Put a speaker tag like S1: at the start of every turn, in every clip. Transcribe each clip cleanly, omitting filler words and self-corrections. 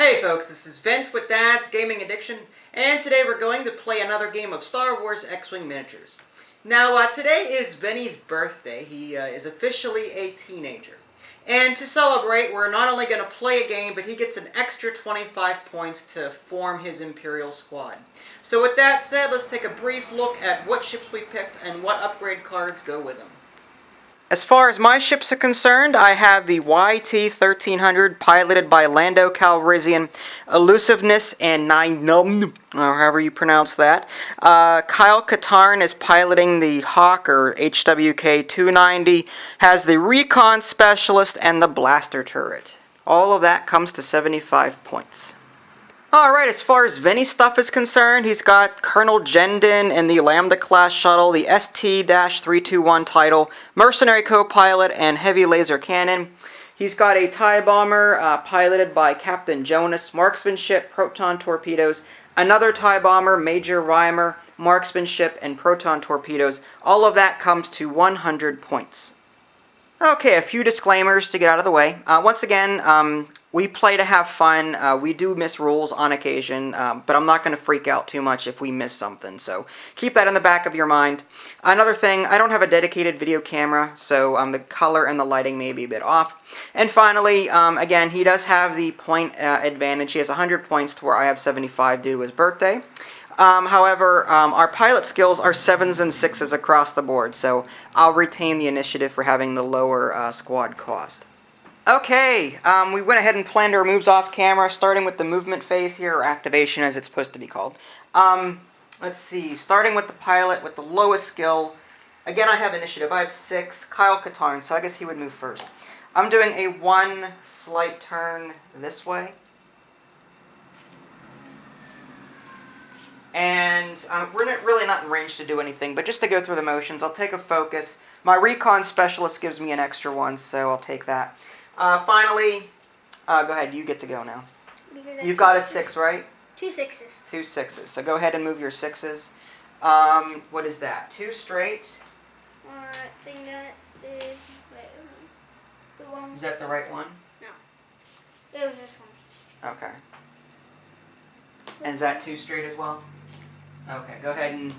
S1: Hey folks, this is Vince with Dad's Gaming Addiction, and today we're going to play another game of Star Wars X-Wing Miniatures. Now, today is Vinny's birthday. He is officially a teenager. And to celebrate, we're not only going to play a game, but he gets an extra 25 points to form his Imperial squad. So with that said, let's take a brief look at what ships we picked and what upgrade cards go with them. As far as my ships are concerned, I have the YT-1300 piloted by Lando Calrissian, Elusiveness and Nine, or however you pronounce that. Kyle Katarn is piloting the Hawk, or HWK-290, has the Recon Specialist and the Blaster Turret. All of that comes to 75 points. Alright, as far as Vinny's stuff is concerned, he's got Colonel Jendin in the Lambda-class shuttle, the ST-321 title, Mercenary Co-Pilot, and Heavy Laser Cannon. He's got a TIE Bomber piloted by Captain Jonas, Marksmanship, Proton Torpedoes, another TIE Bomber, Major Reimer, Marksmanship, and Proton Torpedoes. All of that comes to 100 points. Okay, a few disclaimers to get out of the way. Once again, we play to have fun. We do miss rules on occasion, but I'm not going to freak out too much if we miss something, so keep that in the back of your mind. Another thing, I don't have a dedicated video camera, so the color and the lighting may be a bit off. And finally, again, he does have the point advantage. He has 100 points to where I have 75 due to his birthday. However, our pilot skills are 7s and 6s across the board, so I'll retain the initiative for having the lower squad cost. Okay, we went ahead and planned our moves off camera, starting with the movement phase here, or activation as it's supposed to be called. Let's see, starting with the pilot with the lowest skill. Again, I have initiative. I have 6. Kyle Katarn, so I guess he would move first. I'm doing a 1 slight turn this way. And we're really not in range to do anything, but just to go through the motions, I'll take a focus. My Recon Specialist gives me an extra 1, so I'll take that. Finally, go ahead, you get to go now. You've got a 6, right?
S2: 2 6s.
S1: 2 6s. So go ahead and move your 6s. What is that? 2 straight?
S2: I think that is... Wait, the one...
S1: Is that the right one?
S2: No. It was this one.
S1: Okay. And is that 2 straight as well? Okay, go ahead and...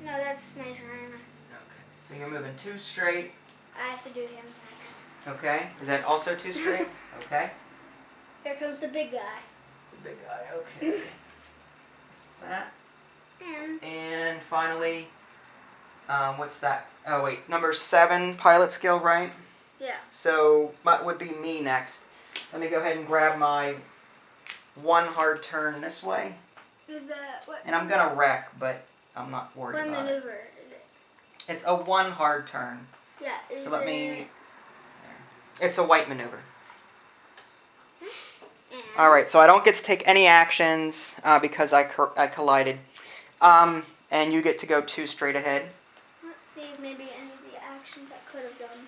S2: No, that's Major Reimer.
S1: Okay, so you're moving 2 straight.
S2: I have to do him next.
S1: Okay, is that also 2 straight? Okay.
S2: Here comes the big guy.
S1: The big guy, okay. There's that.
S2: And...
S1: And finally, what's that? Oh wait, number 7, pilot skill, right?
S2: Yeah.
S1: So, what would be me next? Let me go ahead and grab my 1 hard turn this way.
S2: Is that what?
S1: And I'm gonna wreck, but I'm not worried
S2: what
S1: about
S2: maneuver
S1: it.
S2: is it?
S1: It's a 1 hard turn.
S2: Yeah.
S1: So let me... There. It's a white maneuver. Alright, so I don't get to take any actions because I collided. And you get to go 2 straight ahead.
S2: Let's see if maybe any of the actions I could have done.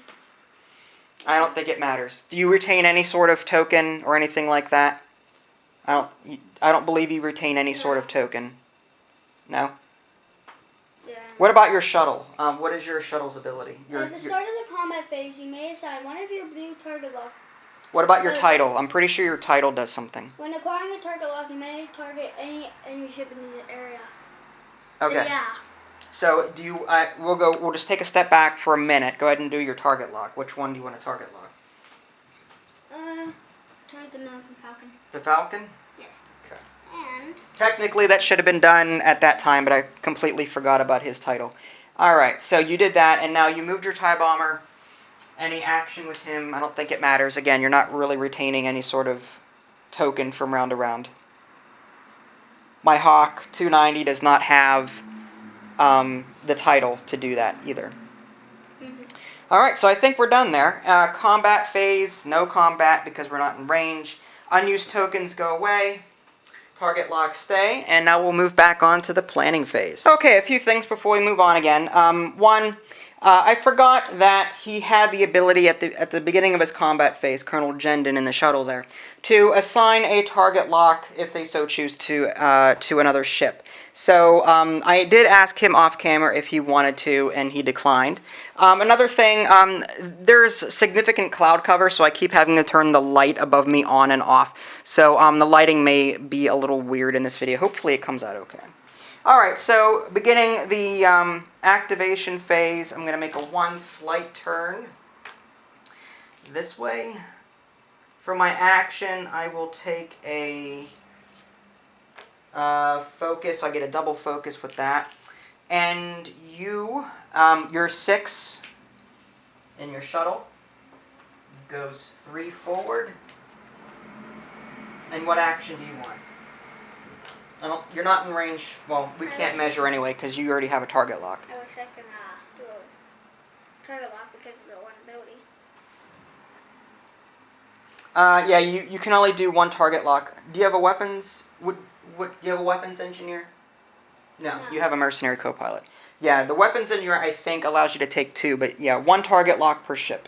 S1: I don't think it matters. Do you retain any sort of token or anything like that? I don't believe you retain any sort of token. No?
S2: Yeah.
S1: What about your shuttle? What is your shuttle's ability?
S2: At the start of the combat phase, you may assign one of your blue target lock.
S1: What about your title? I'm pretty sure your title does something.
S2: When acquiring a target lock, you may target any enemy ship in the area.
S1: Okay.
S2: So, yeah.
S1: So do you? We'll just take a step back for a minute. Go ahead and do your target lock. Which one do you want to target lock?
S2: Target the Military Falcon.
S1: The Falcon?
S2: Yes.
S1: Okay.
S2: And
S1: technically that should have been done at that time, but I completely forgot about his title. Alright, so you did that, and now you moved your TIE Bomber. Any action with him, I don't think it matters. Again, you're not really retaining any sort of token from round to round. My Hawk 290 does not have the title to do that either. Alright, so I think we're done there. Combat phase, no combat because we're not in range. Unused tokens go away. Target lock stay. And now we'll move back on to the planning phase. Okay, a few things before we move on again. One, I forgot that he had the ability at the beginning of his combat phase, Colonel Jendon in the shuttle there, to assign a target lock if they so choose to another ship. So I did ask him off camera if he wanted to, and he declined. Another thing, there's significant cloud cover, so I keep having to turn the light above me on and off. So the lighting may be a little weird in this video. Hopefully it comes out okay. Alright, so beginning the activation phase, I'm going to make a one slight turn this way. For my action, I will take a focus, so I get a double focus with that. And your 6 in your shuttle goes 3 forward. And what action do you want? You're not in range. Well, we can't measure anyway because you already have a target lock.
S2: I wish I could do a target lock because of the one ability.
S1: Yeah, you can only do one target lock. Do you have a weapons? Do you have a weapons engineer? No, you have a mercenary co-pilot. Yeah, the weapons engineer I think allows you to take 2, but yeah, one target lock per ship.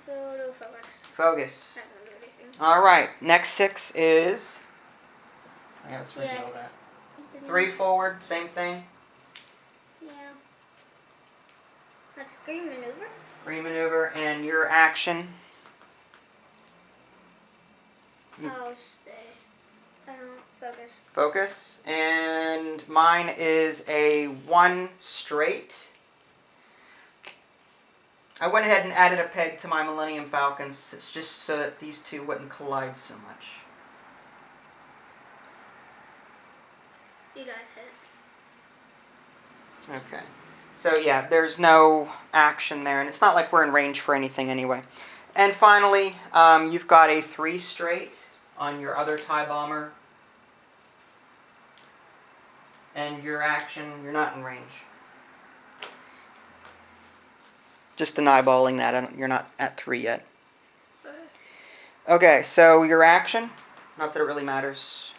S2: So no focus.
S1: Focus.
S2: Not gonna do anything.
S1: All right, next 6 is. Yeah, let's reveal
S2: Yes.
S1: that. 3 forward, same thing.
S2: Yeah. That's green maneuver.
S1: Green maneuver, and your action.
S2: I'll stay. I don't focus.
S1: Focus, and mine is a 1 straight. I went ahead and added a peg to my Millennium Falcons. It's just so that these two wouldn't collide so much.
S2: You guys hit.
S1: Okay. So yeah, there's no action there, and it's not like we're in range for anything anyway. And finally, you've got a 3 straight on your other TIE bomber. And your action, you're not in range. Just an eyeballing that, you're not at 3 yet. Okay, so your action, not that it really matters.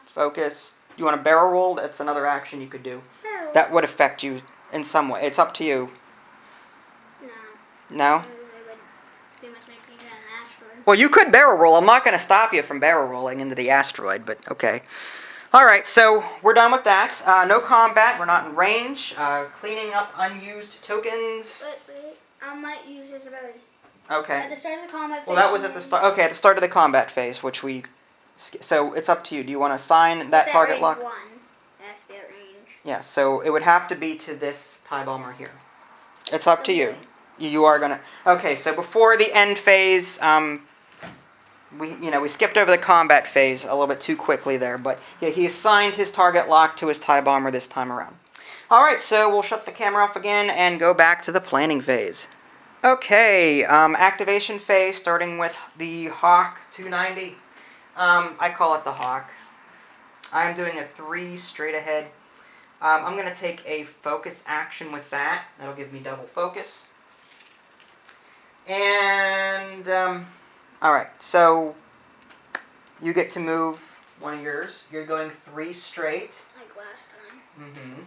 S1: Focus. You want to barrel roll? That's another action you could do.
S2: No.
S1: That would affect you in some way. It's up to you.
S2: No.
S1: No?
S2: It would pretty much make me an asteroid.
S1: Well, you could barrel roll. I'm not going to stop you from barrel rolling into the asteroid, but okay. Alright, so we're done with that. No combat. We're not in range. Cleaning up unused tokens.
S2: Wait. I might use his ability.
S1: Okay.
S2: At the start of the combat phase.
S1: Well, that was at the start. Okay, at the start of the combat phase, which we. So it's up to you. Do you want to assign that target
S2: range
S1: lock?
S2: 1. It has to be at range.
S1: Yeah. So it would have to be to this TIE bomber here. It's up to you. You are gonna. Okay. So before the end phase, we skipped over the combat phase a little bit too quickly there, but yeah, he assigned his target lock to his TIE bomber this time around. All right. So we'll shut the camera off again and go back to the planning phase. Okay, activation phase, starting with the Hawk 290. I call it the Hawk. I'm doing a 3 straight ahead. I'm going to take a focus action with that. That'll give me double focus. And, alright, so you get to move one of yours. You're going 3 straight.
S2: Like last time.
S1: Mm-hmm.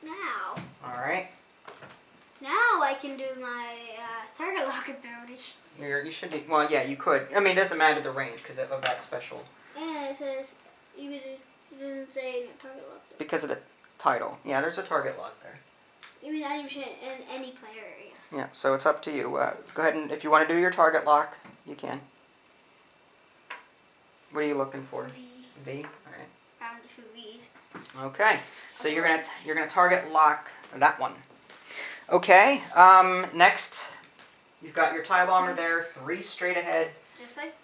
S2: Now.
S1: Alright.
S2: Now I can do my target lock ability.
S1: You should be, well, yeah, you could. I mean, it doesn't matter the range because of that special.
S2: And it says, even it doesn't say target lock.
S1: Because of the title. Yeah, there's a target lock there.
S2: Even animation in any player area.
S1: Yeah, so it's up to you. Go ahead and, if you want to do your target lock, you can. What are you looking for?
S2: V.
S1: V? Alright.
S2: Found the 2 V's.
S1: Okay, so you're gonna target lock that one. Okay, next, you've got your TIE bomber there, 3 straight ahead.
S2: Just like.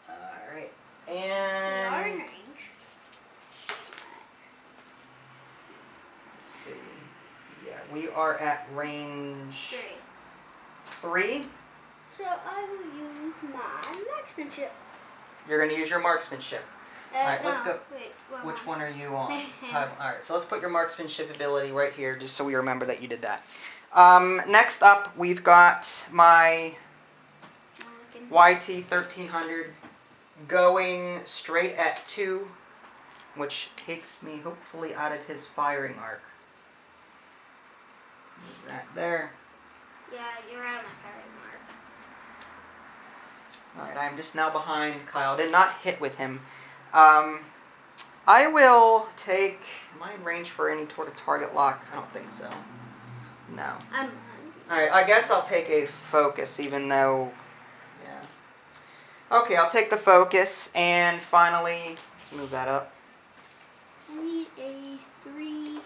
S1: Alright,
S2: We are in
S1: and...
S2: range.
S1: Let's see. Yeah, we are at range 3.
S2: So I will use my marksmanship.
S1: You're gonna use your marksmanship. Alright, let's go.
S2: Wait,
S1: Which one are you on? Alright, so let's put your marksmanship ability right here, just so we remember that you did that. Next up, we've got my YT-1300 going straight at 2 which takes me hopefully out of his firing arc. Move that there.
S2: Yeah, you're out of my firing mark.
S1: Alright, I'm just now behind Kyle. I did not hit with him. I will take... Am I in range for any sort of target lock? I don't think so. No.
S2: I'm
S1: Alright, I guess I'll take a focus, even though... Yeah. Okay, I'll take the focus, and finally... Let's move that up.
S2: I need a 3.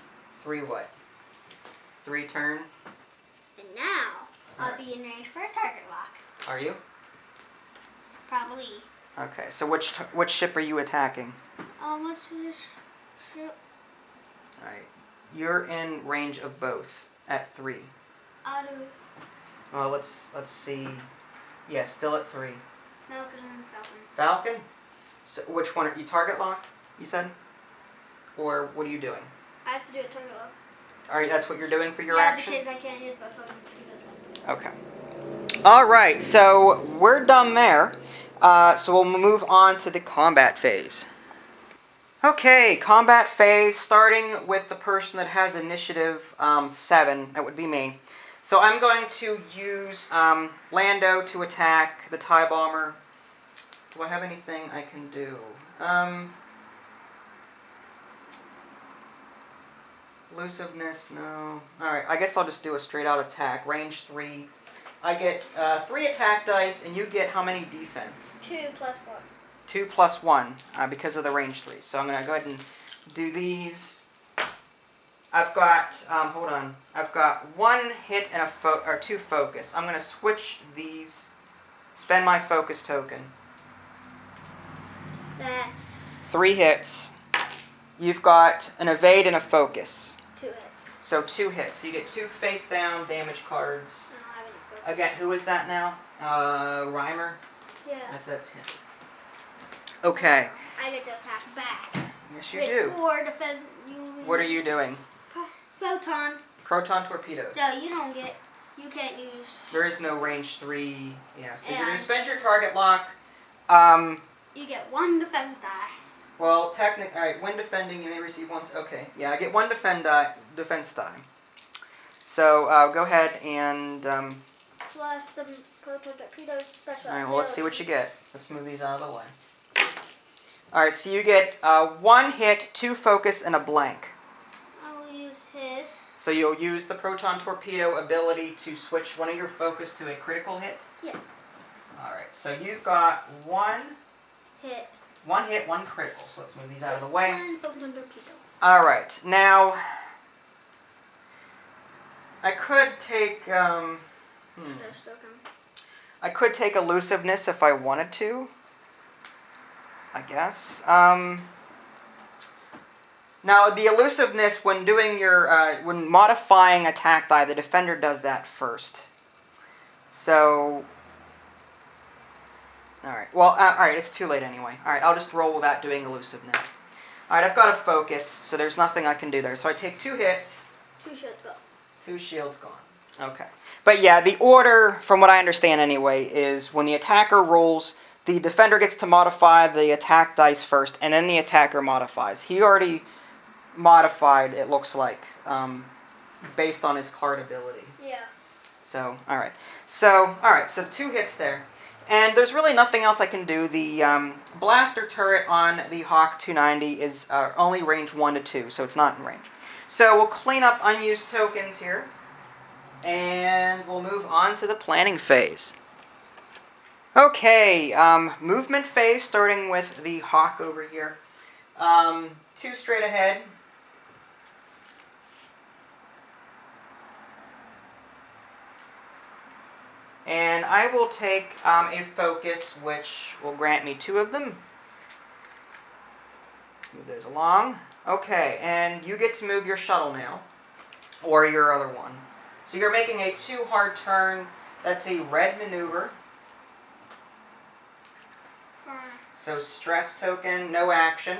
S1: 3 what? 3 turn?
S2: And now, I'll be in range for a target lock.
S1: Are you?
S2: Probably.
S1: Okay, so which ship are you attacking?
S2: What's his ship?
S1: Alright, you're in range of both at 3.
S2: Auto.
S1: Well, let's see. Yeah, still at 3.
S2: Falcon and Falcon.
S1: Falcon? So which one are you target lock, you said? Or what are you doing?
S2: I have to do a target lock.
S1: Alright, that's what you're doing for your action?
S2: Yeah, because I can't use my phone.
S1: Okay. Alright, so we're done there. So we'll move on to the combat phase. Okay, combat phase, starting with the person that has initiative 7. That would be me. So I'm going to use Lando to attack the TIE Bomber. Do I have anything I can do? Elusiveness, no. Alright, I guess I'll just do a straight out attack. Range 3. I get 3 attack dice, and you get how many defense?
S2: 2 plus 1.
S1: 2 plus 1, because of the range 3. So I'm going to go ahead and do these. I've got, hold on. I've got 1 hit and 2 focus. I'm going to switch these, spend my focus token.
S2: That's
S1: 3 hits. You've got an evade and a focus.
S2: 2 hits.
S1: So 2 hits. So you get 2 face down damage cards.
S2: I don't have any focus.
S1: Again, who is that now? Rhymer?
S2: Yeah.
S1: That's him. Okay.
S2: I get to attack back.
S1: Yes, you
S2: With
S1: do.
S2: 4 defense.
S1: What are you doing?
S2: Photon.
S1: Proton torpedoes.
S2: No, you don't get. You can't use.
S1: There is no range 3. Yeah, so you're
S2: And-
S1: going to spend your target lock.
S2: You get 1 defense die.
S1: Well, alright, when defending, you may receive once. Okay, yeah, I get 1 defense die. So, go ahead and,
S2: Plus the proton torpedoes special.
S1: alright, well, let's see what you get. Let's move these out of the way. Alright, so you get 1 hit, 2 focus, and a blank.
S2: I will use his.
S1: So you'll use the proton torpedo ability to switch one of your focus to a critical hit?
S2: Yes.
S1: Alright, so you've got 1
S2: Hit.
S1: 1 hit, 1 critical. So let's move these out of the way.
S2: 1 photon torpedo.
S1: Alright, now I could take
S2: Stress token.
S1: I could take elusiveness if I wanted to. I guess. Now the elusiveness, when doing your when modifying attack die, the defender does that first. So alright, well, alright, it's too late anyway. Alright, I'll just roll without doing elusiveness. Alright, I've got a focus, so there's nothing I can do there. So I take 2 hits.
S2: 2 shields go.
S1: 2 shields gone. Okay. But yeah, the order, from what I understand anyway, is when the attacker rolls, the defender gets to modify the attack dice first, and then the attacker modifies. He already modified, it looks like, based on his card ability.
S2: Yeah.
S1: So, alright. So, 2 hits there. And there's really nothing else I can do. The blaster turret on the Hawk 290 is only range 1 to 2, so it's not in range. So we'll clean up unused tokens here, and we'll move on to the planning phase. Okay, movement phase, starting with the Hawk over here. 2 straight ahead. And I will take a focus, which will grant me 2 of them. Move those along. Okay, and you get to move your shuttle now, or your other one. So you're making a 2 hard turn. That's a red maneuver. So stress token, no action.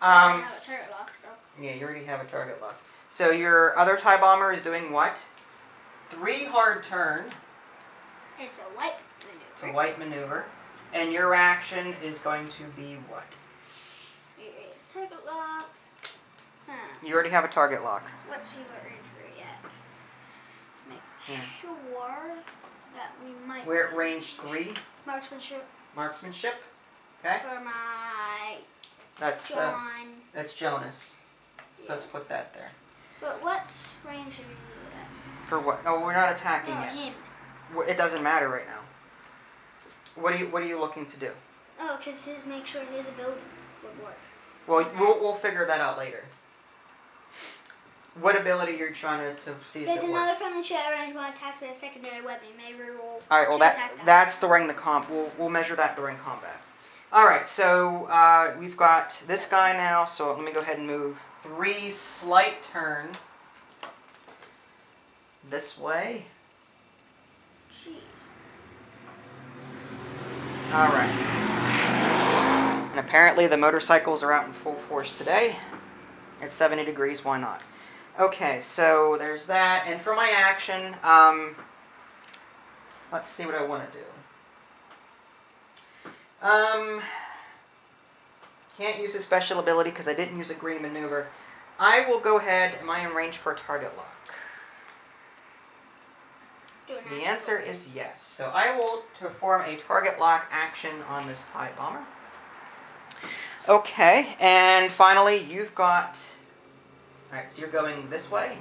S2: I have a turret lock, so.
S1: Yeah, you already have a target lock. So your other TIE Bomber is doing what? 3 hard turn.
S2: It's a white maneuver.
S1: It's a white maneuver. And your action is going to be what?
S2: Target lock. Huh.
S1: You already have a target lock.
S2: Let's see what range we're at. Make
S1: Yeah.
S2: sure that we might.
S1: We're at range 3.
S2: Marksmanship.
S1: Marksmanship. Okay.
S2: For my
S1: That's
S2: John.
S1: Jonas.
S2: Yeah.
S1: So let's put that there.
S2: But what's range are you at?
S1: For what? Oh, we're not attacking
S2: No,
S1: yet.
S2: him.
S1: It doesn't matter right now. What are you looking to do?
S2: Oh, just to make sure his ability would work.
S1: Well, we'll figure that out later. What ability you're trying to see if
S2: There's
S1: it works?
S2: another friendly ship at range 1 attacks with a secondary weapon. You may reroll.
S1: All right. Well,
S2: attack
S1: that's during the comp. We'll measure that during combat. All right. So we've got this guy now. So let me go ahead and move 3 slight turn this way.
S2: Jeez.
S1: All right. And apparently the motorcycles are out in full force today. It's 70 degrees. Why not? Okay, so there's that. And for my action, let's see what I want to do. Can't use a special ability because I didn't use a green maneuver. I will go ahead. Am I in range for a target lock? The answer is yes. So I will perform a target lock action on this TIE bomber. Okay, and finally you've got... Alright, so you're going this way?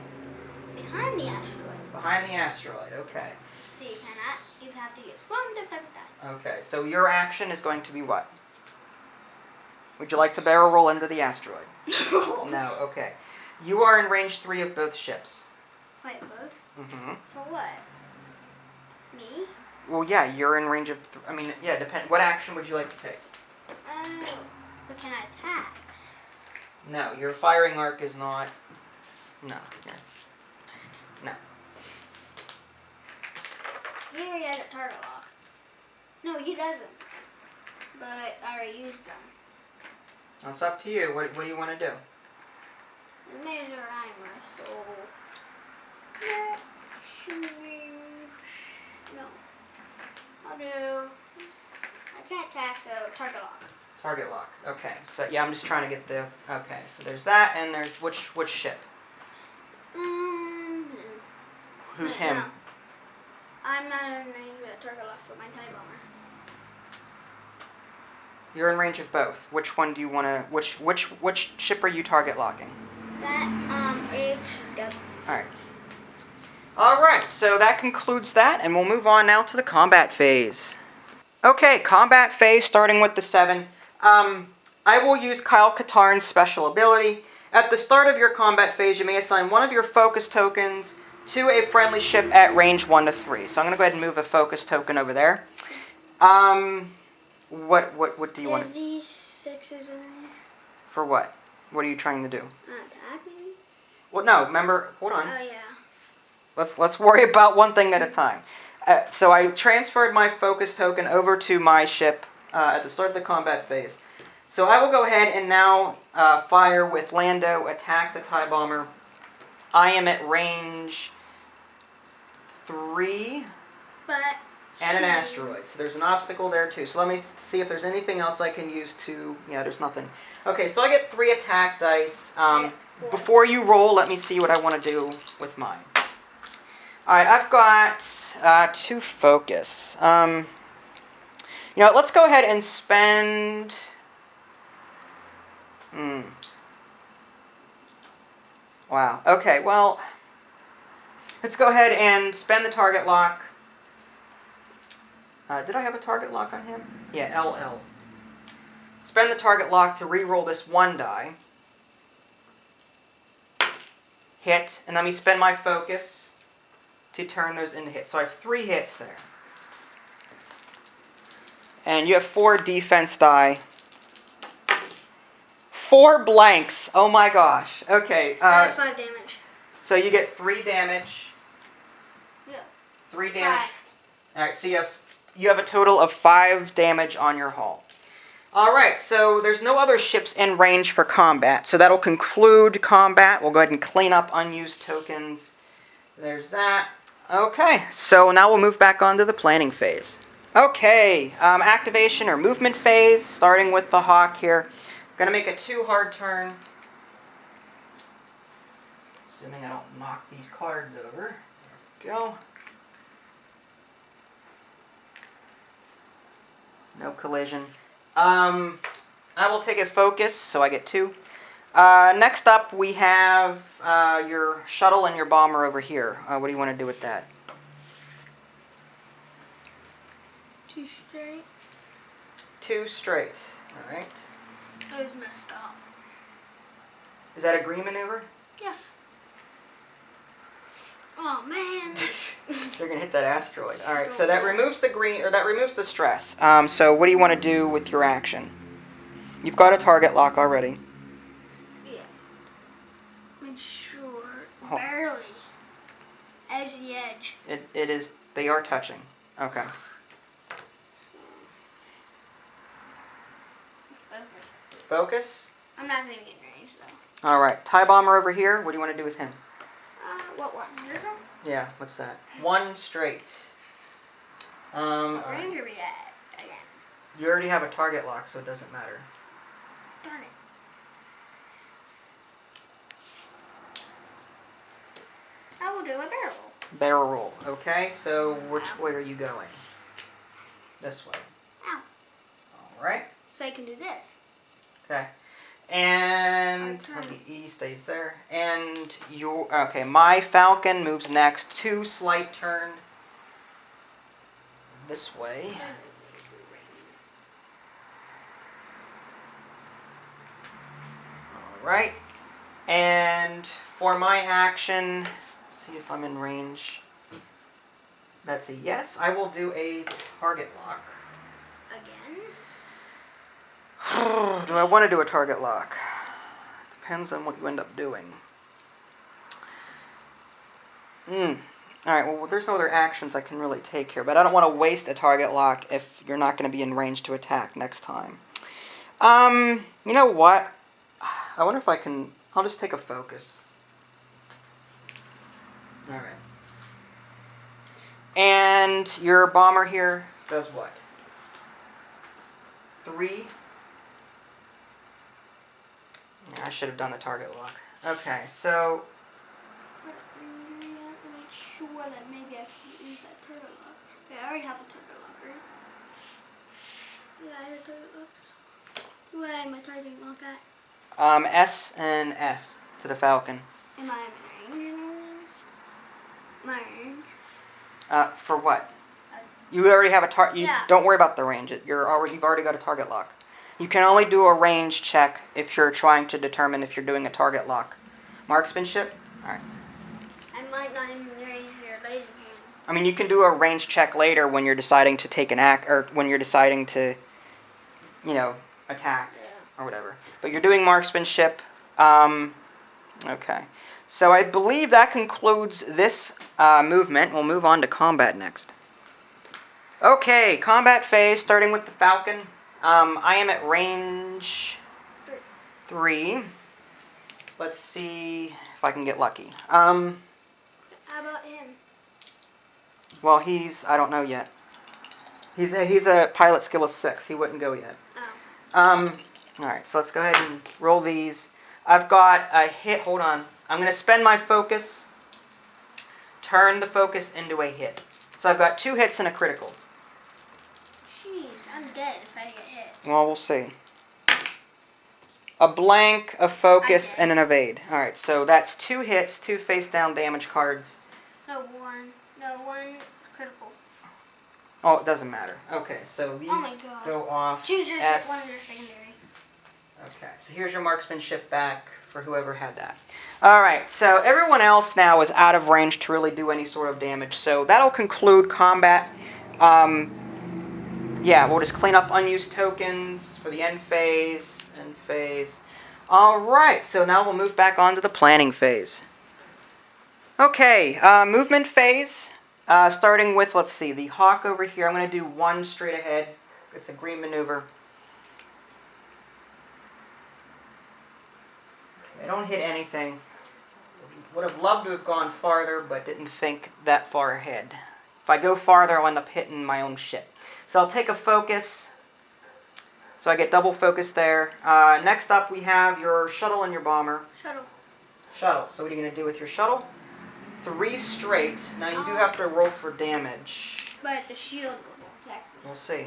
S2: Behind the asteroid.
S1: Behind the asteroid, okay.
S2: So you have to use one defense die.
S1: Okay, so your action is going to be what? Would you like to barrel roll into the asteroid? No, okay. You are in range 3 of both ships.
S2: Wait, both?
S1: Mm-hmm.
S2: For what? Me?
S1: Well, yeah, you're in range of... What action would you like to take?
S2: Oh, but can I attack?
S1: No, your firing arc is not... No. No.
S2: He already has a target lock. No, he doesn't. But I already used them.
S1: It's up to you. What do you want to do?
S2: The major armor, so... No. I'll do... I can't attack, so target lock.
S1: Target lock. Okay. So, yeah, I'm just trying to get the... Okay, so there's that, and there's... Which ship? Who's him?
S2: No. I'm not in range of target lock for my TIE bomber.
S1: You're in range of both. Which one do you want to... Which ship are you target locking?
S2: That, HW.
S1: Alright. Alright, so that concludes that, and we'll move on now to the combat phase. Okay, combat phase, starting with the 7. I will use Kyle Katarn's special ability. At the start of your combat phase, you may assign one of your focus tokens to a friendly ship at range 1 to 3. So I'm going to go ahead and move a focus token over there. What do you want to...
S2: Is these 6s in there?
S1: For what? What are you trying to do?
S2: Attack, maybe?
S1: Well, no, remember... Hold on.
S2: Oh, yeah.
S1: Let's worry about one thing at a time. So I transferred my focus token over to my ship at the start of the combat phase. So I will go ahead and now fire with Lando, attack the TIE bomber. I am at range 3 and an asteroid. So there's an obstacle there too. So let me see if there's anything else I can use to... Yeah, there's nothing. Okay, so I get 3 attack dice. Before you roll, let me see what I want to do with mine. Alright, I've got 2 focus. Let's go ahead and spend... Wow. Okay, well, let's go ahead and spend the target lock. Did I have a target lock on him? Yeah, LL. Spend the target lock to re-roll this 1 die. Hit, and let me spend my focus to turn those into hits. So I have 3 hits there. And you have 4 defense die. 4 blanks. Oh my gosh. Okay.
S2: I have 5 damage.
S1: So you get 3 damage.
S2: Yeah.
S1: 3 damage.
S2: 5.
S1: Alright, so you have a total of 5 damage on your hull. Alright, so there's no other ships in range for combat. So that'll conclude combat. We'll go ahead and clean up unused tokens. There's that. Okay, so now we'll move back on to the planning phase. Okay, activation or movement phase, starting with the Hawk here. Gonna make a 2 hard turn. Assuming I don't knock these cards over. There we go. No collision. I will take a focus, so I get 2. Next up, we have your shuttle and your bomber over here. What do you want to do with that?
S2: 2 straight.
S1: 2 straight. All right.
S2: That was messed up.
S1: Is that a green maneuver?
S2: Yes. Oh man.
S1: They're gonna hit that asteroid. All right. So that removes the green, or that removes the stress. So what do you want to do with your action? You've got a target lock already.
S2: Yeah. Make sure. Barely. Edge to the edge.
S1: It is. They are touching. Okay.
S2: Focus.
S1: Focus.
S2: I'm not gonna be in range though.
S1: All right. TIE bomber over here. What do you want to do with him?
S2: What one? This one?
S1: Yeah. What's that? 1 straight.
S2: What range are we at again?
S1: You already have a target lock, so it doesn't matter.
S2: Darn it. I will do a barrel roll.
S1: Barrel roll. Okay. So which way are you going? This way.
S2: Ow.
S1: All right.
S2: So I can do this.
S1: Okay. And the E stays there. And your okay, my Falcon moves next. 2 slight turn this way. All right. And for my action, let's see if I'm in range. That's a yes. I will do a target lock.
S2: Again?
S1: Do I want to do a target lock? Depends on what you end up doing. Alright, well, there's no other actions I can really take here, but I don't want to waste a target lock if you're not going to be in range to attack next time. You know what? I wonder if I can... I'll just take a focus. Alright. And your bomber here does what? 3. Yeah, I should have done the target lock. Okay, so...
S2: What range are you at to make sure that maybe I can use that target lock? Okay, I already have a target lock, right? Yeah, I have a target lock. Where am I target lock at?
S1: S and S to the Falcon.
S2: Am I in range? Am I in range?
S1: For what? You already have a target.
S2: Yeah.
S1: Don't worry about the range. You've already got a target lock. You can only do a range check if you're trying to determine if you're doing a target lock. Marksmanship? Alright.
S2: I might not even range your laser cannon.
S1: I mean, you can do a range check later when you're deciding to take an act, or when you're deciding to, you know, attack, or whatever. But you're doing marksmanship. Okay. So I believe that concludes this movement. We'll move on to combat next. Okay, combat phase, starting with the Falcon. I am at range 3. Let's see if I can get lucky.
S2: How about him?
S1: Well, I don't know yet. He's a pilot skill of 6. He wouldn't go yet.
S2: Oh.
S1: Alright, so let's go ahead and roll these. I've got a hit. Hold on. I'm going to spend my focus. Turn the focus into a hit. So I've got 2 hits and a critical.
S2: Jeez, I'm dead if I get hit.
S1: Well, we'll see. A blank, a focus, and an evade. Alright, so that's 2 hits, 2 face-down damage cards.
S2: No, 1. No, 1 critical.
S1: Oh, it doesn't matter. Okay, so these go off.
S2: Choose your
S1: S.
S2: one of your secondary.
S1: Okay, so here's your marksmanship back for whoever had that. Alright, so everyone else now is out of range to really do any sort of damage. So that'll conclude combat. Yeah, we'll just clean up unused tokens for the end phase. Alright, so now we'll move back on to the planning phase. Okay, movement phase. Starting with, let's see, the Hawk over here. I'm going to do 1 straight ahead. It's a green maneuver. Okay, I don't hit anything. Would have loved to have gone farther, but didn't think that far ahead. If I go farther, I'll end up hitting my own ship. So I'll take a focus. So I get double focus there. Next up, we have your shuttle and your bomber.
S2: Shuttle.
S1: Shuttle. So what are you going to do with your shuttle? 3 straight. Now you do have to roll for damage.
S2: But the shield will protect me.
S1: We'll see.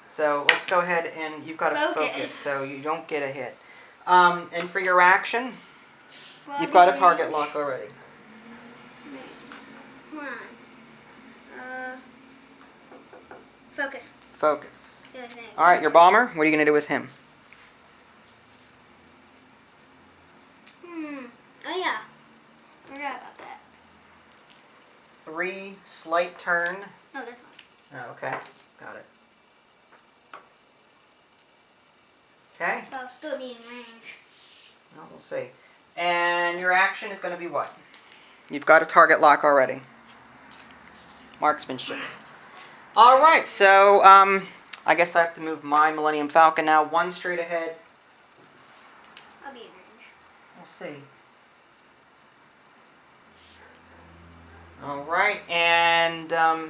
S1: So let's go ahead and you've got to
S2: Focus.
S1: focus so you don't get a hit. And for your action, you've got a target lock already.
S2: Hold on. Focus.
S1: Focus. Alright, your bomber, what are you going to do with him?
S2: Oh yeah. I forgot about that.
S1: 3 slight turn.
S2: No, this one.
S1: Oh, okay. Got it. Okay.
S2: So I'll still be in range.
S1: Well, we'll see. And your action is going to be what? You've got a target lock already. Marksmanship. Alright, so I guess I have to move my Millennium Falcon now 1 straight ahead.
S2: I'll be in range.
S1: We'll see. Alright, and I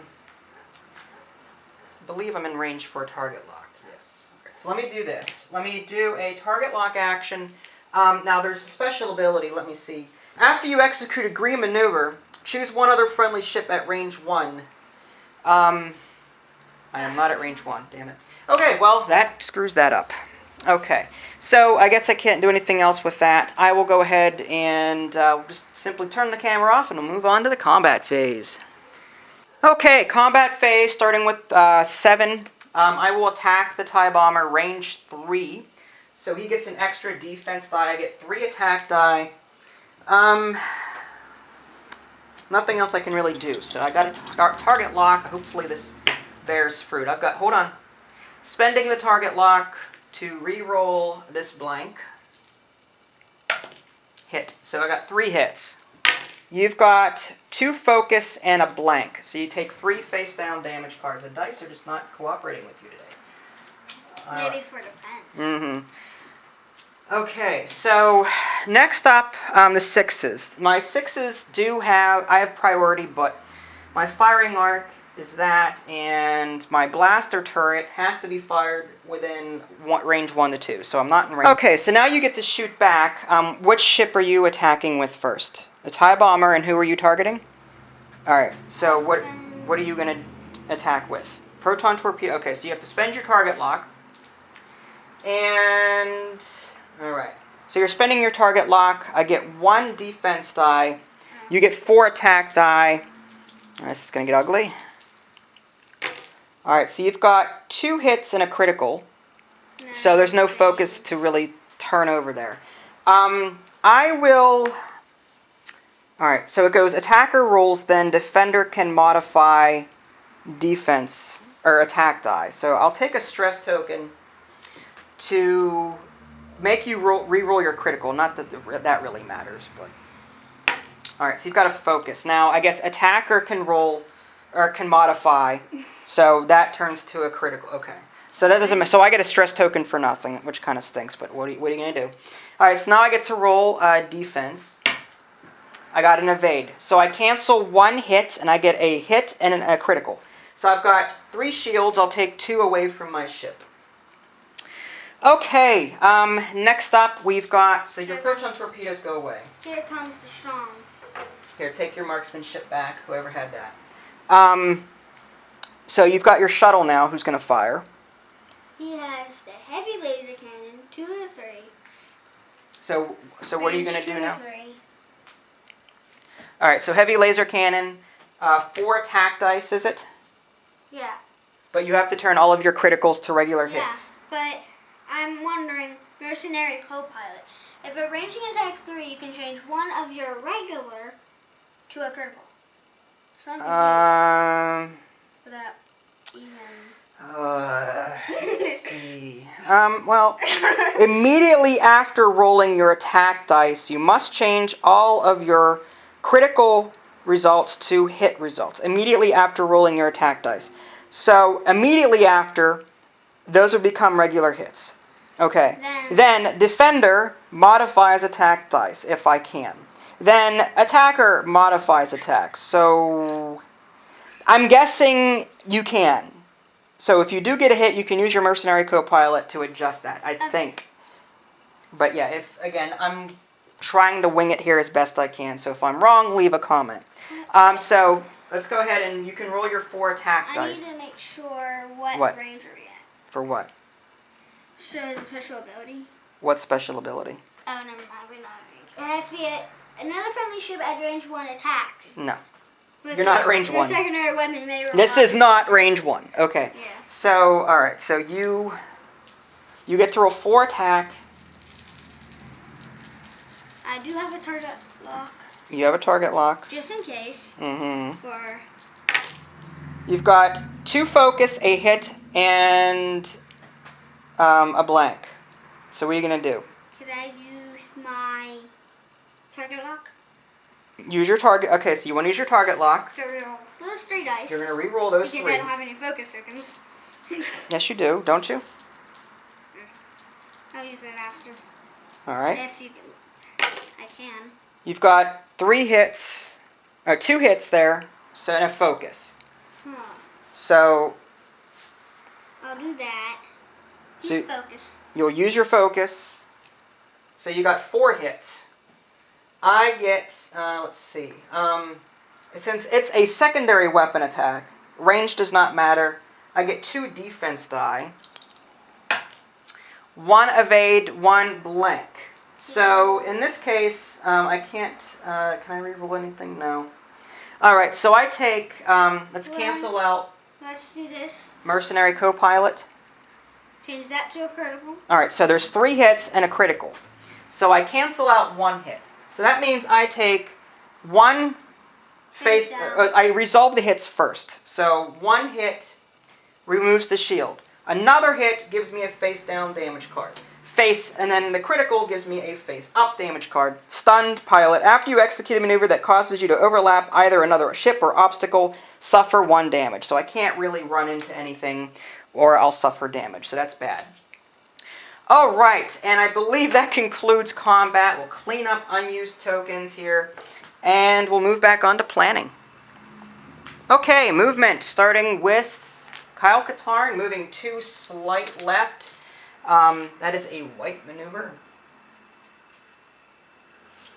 S1: believe I'm in range for a target lock. Yes. Okay, so let me do this. Let me do a target lock action. Now there's a special ability, let me see. After you execute a green maneuver, choose one other friendly ship at range 1. I am not at range 1, damn it. Okay, well, that screws that up. Okay, so I guess I can't do anything else with that. I will go ahead and just simply turn the camera off and we'll move on to the combat phase. Okay, combat phase starting with 7. I will attack the TIE Bomber range 3. So he gets an extra defense die. I get 3 attack die. Nothing else I can really do. So I got a target lock. Hopefully this bears fruit. I've got, hold on. Spending the target lock to re-roll this blank. Hit. So I got 3 hits. You've got 2 focus and a blank. So you take 3 face down damage cards. The dice are just not cooperating with you today.
S2: Maybe for defense.
S1: Mm-hmm. Okay, so next up, the 6s. My 6s do have, I have priority, but my firing arc is that, and my blaster turret has to be fired within range 1 to 2, so I'm not in range. Okay, so now you get to shoot back. Which ship are you attacking with first? The TIE Bomber, and who are you targeting? Alright, so what are you going to attack with? Proton torpedo. Okay, so you have to spend your target lock. And alright. So you're spending your target lock. I get 1 defense die. You get 4 attack die. This is going to get ugly. Alright, so you've got 2 hits and a critical. So there's no focus to really turn over there. I will... Alright, so it goes attacker rolls, then defender can modify defense or attack die. So I'll take a stress token to make you re-roll your critical. Not that that really matters, but... Alright, so you've got to focus. Now, I guess attacker can roll, or can modify, so that turns to a critical. Okay. So that doesn't... So I get a stress token for nothing, which kind of stinks, but what are you going to do? Alright, so now I get to roll defense. I got an evade. So I cancel 1 hit, and I get a hit and a critical. So I've got 3 shields. I'll take 2 away from my ship. Okay, next up we've got... So your proton torpedoes go away.
S2: Here comes the strong.
S1: Here, take your marksmanship back, whoever had that. So you've got your shuttle now. Who's going to fire?
S2: He has the heavy laser cannon, 2 to 3.
S1: So what are you going to do now?
S2: 2 to 3.
S1: Alright, so heavy laser cannon, 4 attack dice, is it?
S2: Yeah.
S1: But you have to turn all of your criticals to regular hits.
S2: Yeah, but I'm wondering, mercenary co-pilot, if at ranging attack 3, you can change 1 of your regular to a critical. So I'm confused. Without even...
S1: Let's see. Well, immediately after rolling your attack dice, you must change all of your critical results to hit results. Immediately after rolling your attack dice. So, immediately after, those would become regular hits. Okay. Then defender modifies attack dice, if I can. Then attacker modifies attacks. So, I'm guessing you can. So if you do get a hit, you can use your mercenary co-pilot to adjust that, I think. But yeah, again, I'm trying to wing it here as best I can. So if I'm wrong, leave a comment. So let's go ahead and you can roll your 4 attack dice.
S2: I need to make sure what range are we at.
S1: For what?
S2: So the special ability.
S1: What special ability?
S2: Oh, never mind. We're not at range. It has to be another friendly ship at range 1 attacks.
S1: No. You're not at range 1.
S2: Your secondary weapon may roll.
S1: This is not range 1. Okay.
S2: Yes.
S1: So, alright. So you get to roll 4 attack.
S2: I do have a target lock.
S1: You have a target lock.
S2: Just in case.
S1: Mm-hmm.
S2: For...
S1: You've got 2 focus, a hit, and a blank. So what are you going to do?
S2: Could I use my target lock?
S1: Use your target. Okay, so you want to use your target lock.
S2: To reroll those 3 dice.
S1: You're going to re-roll those
S2: because
S1: 3.
S2: I don't have any focus tokens.
S1: Yes, you do, don't you?
S2: I'll use that after.
S1: Alright.
S2: If you can. I can.
S1: You've got 3 hits, or 2 hits there, so and a focus.
S2: Huh.
S1: So
S2: I'll do that.
S1: So
S2: Use focus.
S1: You'll use your focus. So you got 4 hits. I get, let's see, since it's a secondary weapon attack, range does not matter. I get 2 defense die. 1 evade, 1 blank. So in this case, I can't, can I reroll anything? No. Alright, so I take, let's cancel out.
S2: Let's do this.
S1: Mercenary co-pilot.
S2: Change that to a critical.
S1: Alright, so there's 3 hits and a critical. So I cancel out 1 hit. So that means I take 1 face, I resolve the hits first. So 1 hit removes the shield. Another hit gives me a face down damage card. And then the critical gives me a face up damage card. Stunned pilot. After you execute a maneuver that causes you to overlap either another ship or obstacle, suffer 1 damage. So I can't really run into anything or I'll suffer damage. So that's bad. Alright, and I believe that concludes combat. We'll clean up unused tokens here and we'll move back on to planning. Okay, movement. Starting with Kyle Katarn, moving 2 slight left. That is a white maneuver.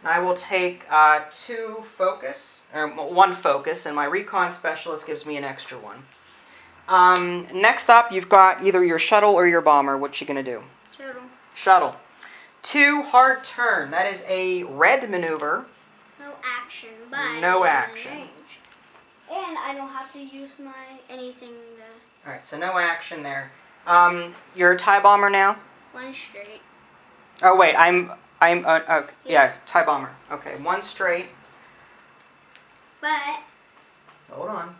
S1: I will take 2 focus, or 1 focus, and my recon specialist gives me an extra 1. Next up, you've got either your shuttle or your bomber. What you gonna do?
S2: Shuttle.
S1: Shuttle. 2 hard turn. That is a red maneuver.
S2: No action, but
S1: no action.
S2: Range. And I don't have to use my anything.
S1: All right, so no action there. You're a TIE bomber now?
S2: 1 straight.
S1: Oh wait, yeah, TIE bomber. Okay, 1 straight.
S2: But
S1: Hold on,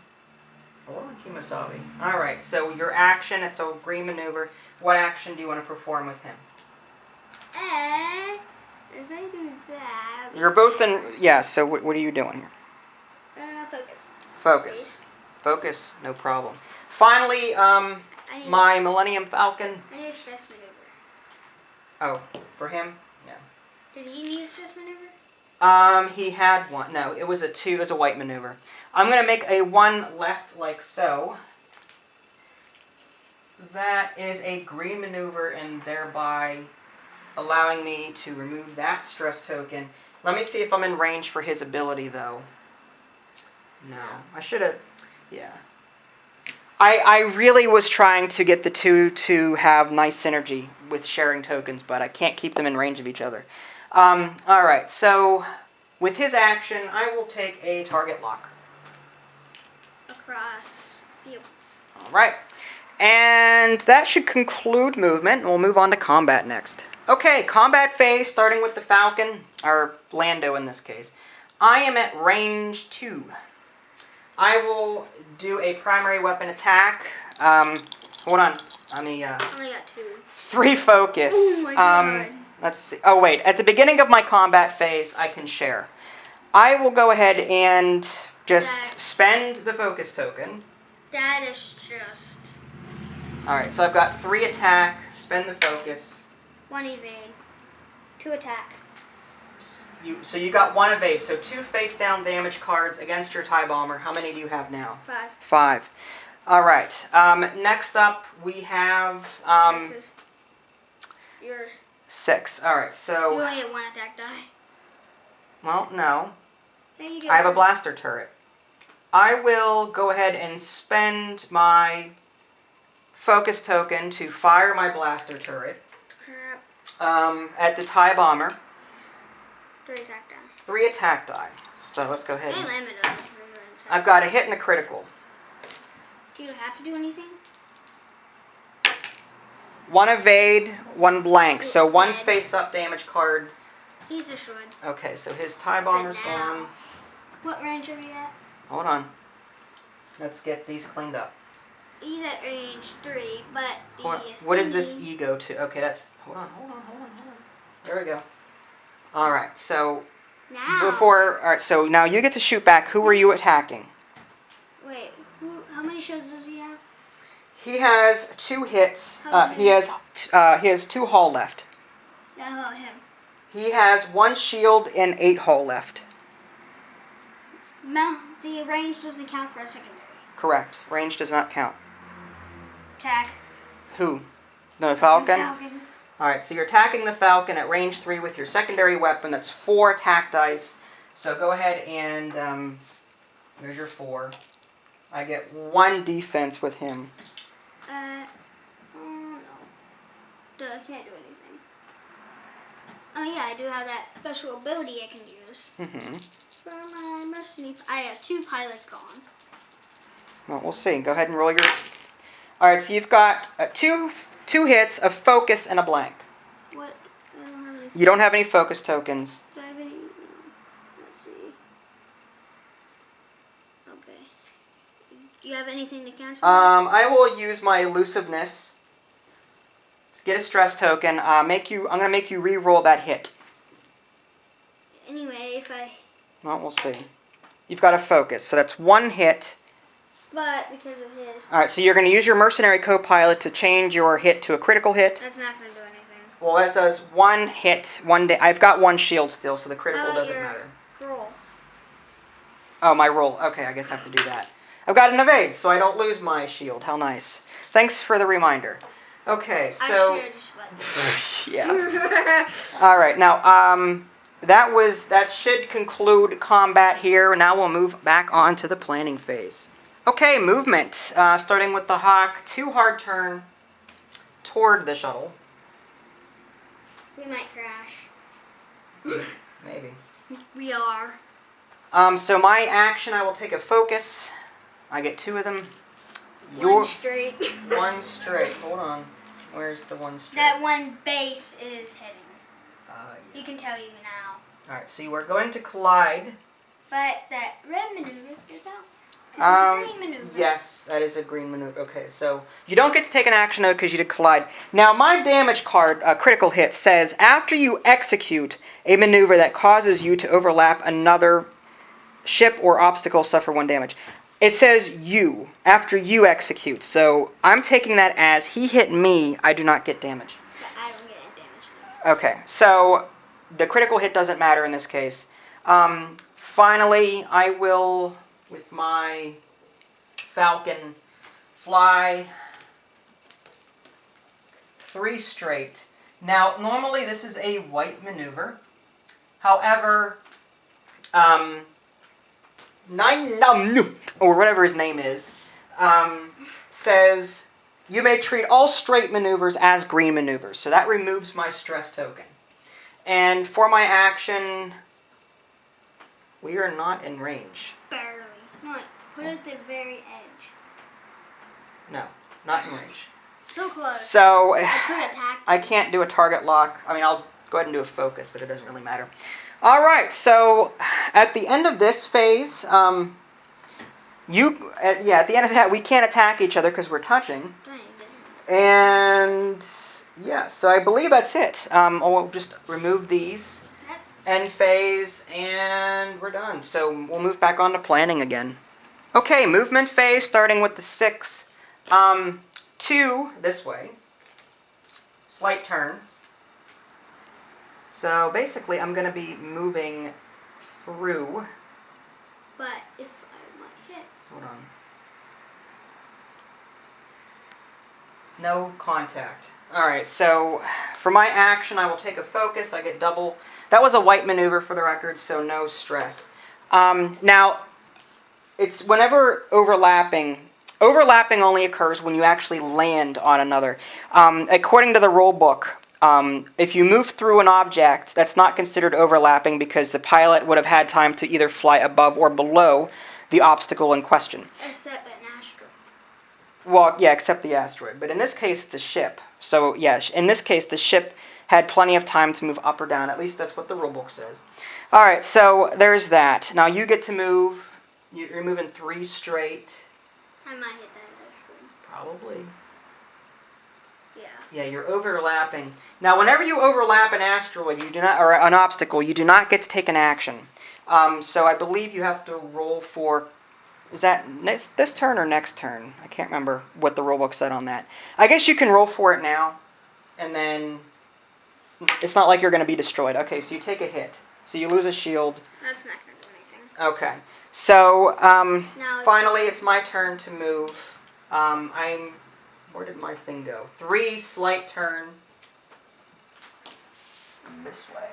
S1: Kimasabi. All right, so your action, it's a green maneuver. What action do you want to perform with him?
S2: if I do that,
S1: You're both in. Yeah. So what are you doing here?
S2: focus.
S1: Focus. Focus. No problem. Finally, my Millennium Falcon.
S2: I need a stress maneuver.
S1: Oh, for him? Yeah.
S2: Did he need a stress maneuver?
S1: He had 1. No, it was a 2. It was a white maneuver. I'm gonna make a 1 left like so. That is a green maneuver and thereby allowing me to remove that stress token. Let me see if I'm in range for his ability though. No, I should have. Yeah. I really was trying to get the 2 to have nice synergy with sharing tokens, but I can't keep them in range of each other. Alright, so with his action, I will take a target lock.
S2: Across fields.
S1: Alright, and that should conclude movement, and we'll move on to combat next. Okay, combat phase, starting with the Falcon, or Lando in this case. I am at range 2. I will do a primary weapon attack. Hold on. I only
S2: got 2.
S1: 3 focus.
S2: Oh my god.
S1: Let's see. Oh wait, at the beginning of my combat phase, I can share. I will go ahead and just spend the focus token.
S2: That is just.
S1: Alright, so I've got 3 attack, spend the focus.
S2: 1 evade. 2 attack.
S1: So you got 1 evade, so 2 face down damage cards against your TIE bomber. How many do you have now?
S2: 5.
S1: 5. All right. Next up, we have
S2: Texas. Yours.
S1: 6. All right.
S2: You
S1: So,
S2: only get 1 attack die.
S1: well, no.
S2: Yeah, you get
S1: I have a
S2: 1.
S1: blaster turret. I will go ahead and spend my focus token to fire my blaster turret.
S2: Crap.
S1: At the TIE bomber.
S2: 3 attack die.
S1: 3 attack die. So let's go ahead.
S2: Hey, limit of it.
S1: I've got a hit and a critical.
S2: Do you have to do anything?
S1: 1 evade, 1 blank. So 1
S2: Dead.
S1: face-up damage card.
S2: He's destroyed.
S1: Okay, so his TIE bomber's
S2: But now-
S1: gone.
S2: What range are we at?
S1: Hold on. Let's get these cleaned up.
S2: He's at range 3, but the
S1: What does this
S2: thingy-
S1: E go to? Okay, that's... Hold on. There we go. Alright, so...
S2: Now.
S1: Alright, so now you get to shoot back. Who are you attacking?
S2: Wait, how many shows does he have?
S1: He has 2 hits.
S2: How
S1: He has 2 hull left.
S2: Yeah, how about him?
S1: He has 1 shield and 8 hull left.
S2: No, the range doesn't count for a secondary.
S1: Correct. Range does not count.
S2: Attack.
S1: Who? The Falcon?
S2: The Falcon.
S1: Alright, so you're attacking the Falcon at range 3 with your secondary weapon. That's 4 attack dice. So go ahead and, here's your 4. I get 1 defense with him.
S2: Oh no. I can't do anything. Oh yeah, I do have that special ability I can use. For my mercenary. I have 2 pilots gone.
S1: Well, we'll see. Go ahead and roll your... Alright, so you've got 2 hits, a focus, and a blank.
S2: What? I don't have any.
S1: You don't have any focus tokens.
S2: Do I have any? No. Let's see. Okay. Do you have anything to cancel?
S1: I will use my elusiveness to get a stress token. I'm gonna make you re-roll that hit.
S2: Anyway, if I...
S1: Well, we'll see. You've got a focus, so that's 1 hit.
S2: But because of his...
S1: Alright, so you're going to use your mercenary co-pilot to change your hit to a critical hit.
S2: That's not going to do anything.
S1: Well, that does 1 hit, 1 day. I've got 1 shield still, so the critical
S2: How about
S1: doesn't
S2: your
S1: matter.
S2: roll?
S1: Oh, my roll. Okay, I guess I have to do that. I've got an evade, so I don't lose my shield. How nice. Thanks for the reminder. Okay, so...
S2: I should just let
S1: yeah. Alright, now, that should conclude combat here. Now we'll move back on to the planning phase. Okay, movement. Starting with the Hawk. 2 hard turn toward the shuttle.
S2: We might crash.
S1: Maybe.
S2: We are.
S1: So my action, I will take a focus. I get 2 of them.
S2: 1 straight.
S1: 1 straight. Hold on. Where's the 1 straight?
S2: That 1 base is hitting.
S1: Yeah.
S2: You can tell even now.
S1: Alright, so we're going to collide.
S2: But that red maneuver is out. Green maneuver.
S1: Yes, that is a green maneuver. Okay, so you don't get to take an action though because you did collide. Now, my damage card, critical hit, says after you execute a maneuver that causes you to overlap another ship or obstacle, suffer 1 damage. It says you, after you execute. So I'm taking that as he hit me, I do not get damage.
S2: But I don't get any damage.
S1: Okay, so the critical hit doesn't matter in this case. Finally, I will, with my Falcon, fly 3 straight. Now, normally this is a white maneuver. However, or whatever his name is, says you may treat all straight maneuvers as green maneuvers. So that removes my stress token. And for my action, we are not in range.
S2: Barely. No, wait, put it at the very edge.
S1: No, not in range.
S2: So close.
S1: So
S2: I could attack.
S1: I can't do a target lock. I mean, I'll go ahead and do a focus, but it doesn't really matter. All right, so at the end of this phase, at the end of that, we can't attack each other because we're touching. And yeah, so I believe that's it. I'll just remove these. End phase, and we're done. So we'll move back on to planning again. Okay, movement phase, starting with the 6. 2 this way. Slight turn. So basically, I'm going to be moving through.
S2: But if I might hit.
S1: Hold on. No contact. Alright, so for my action, I will take a focus. I get double. That was a white maneuver for the record, so no stress. Now, it's whenever overlapping. Overlapping only occurs when you actually land on another. According to the rule book, if you move through an object, that's not considered overlapping because the pilot would have had time to either fly above or below the obstacle in question.
S2: Except an asteroid.
S1: Well, yeah, except the asteroid. But in this case, it's a ship. So, yeah, in this case, the ship had plenty of time to move up or down. At least that's what the rulebook says. All right, so there's that. Now you get to move. You're moving 3 straight.
S2: I might hit that asteroid.
S1: Probably.
S2: Yeah.
S1: Yeah, you're overlapping. Now, whenever you overlap an asteroid, you do not, or an obstacle, you do not get to take an action. So I believe you have to roll for. Is that this turn or next turn? I can't remember what the rulebook said on that. I guess you can roll for it now, and then it's not like you're going to be destroyed. Okay, so you take a hit. So you lose a shield.
S2: That's not going to do anything.
S1: Okay. So,
S2: Now
S1: finally, it's my turn to move. Where did my thing go? 3, slight turn. This way.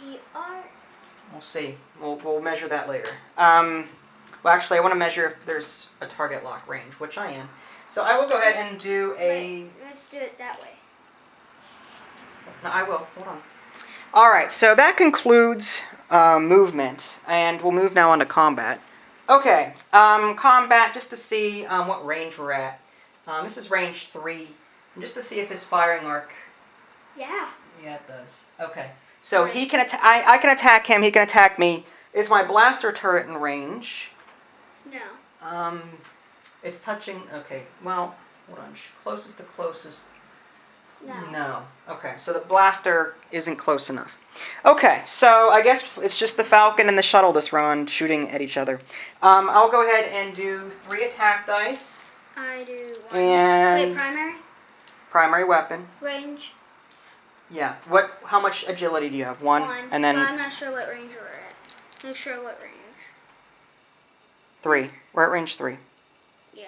S2: we are.
S1: We'll see. We'll measure that later. Well, actually, I want to measure if there's a target lock range, which I am. So I will go ahead and do a...
S2: Wait, let's do it that way.
S1: No, I will. Hold on. All right, so that concludes movement, and we'll move now on to combat. Okay, combat, just to see what range we're at. This is range 3, and just to see if his firing arc...
S2: Yeah.
S1: Yeah, it does. Okay, so he can I can attack him, he can attack me. Is my blaster turret in range?
S2: No.
S1: It's touching... Okay, well, hold on. Closest to closest...
S2: No.
S1: No. Okay, so the blaster isn't close enough. Okay, so I guess it's just the Falcon and the shuttle this round shooting at each other. I'll go ahead and do 3 attack dice.
S2: I do 1.
S1: And
S2: Wait, primary?
S1: Primary weapon.
S2: Range?
S1: Yeah. How much agility do you have? 1.
S2: 1.
S1: And then
S2: But I'm not sure what range we're at. Make sure what range.
S1: 3. We're at range 3.
S2: Yeah.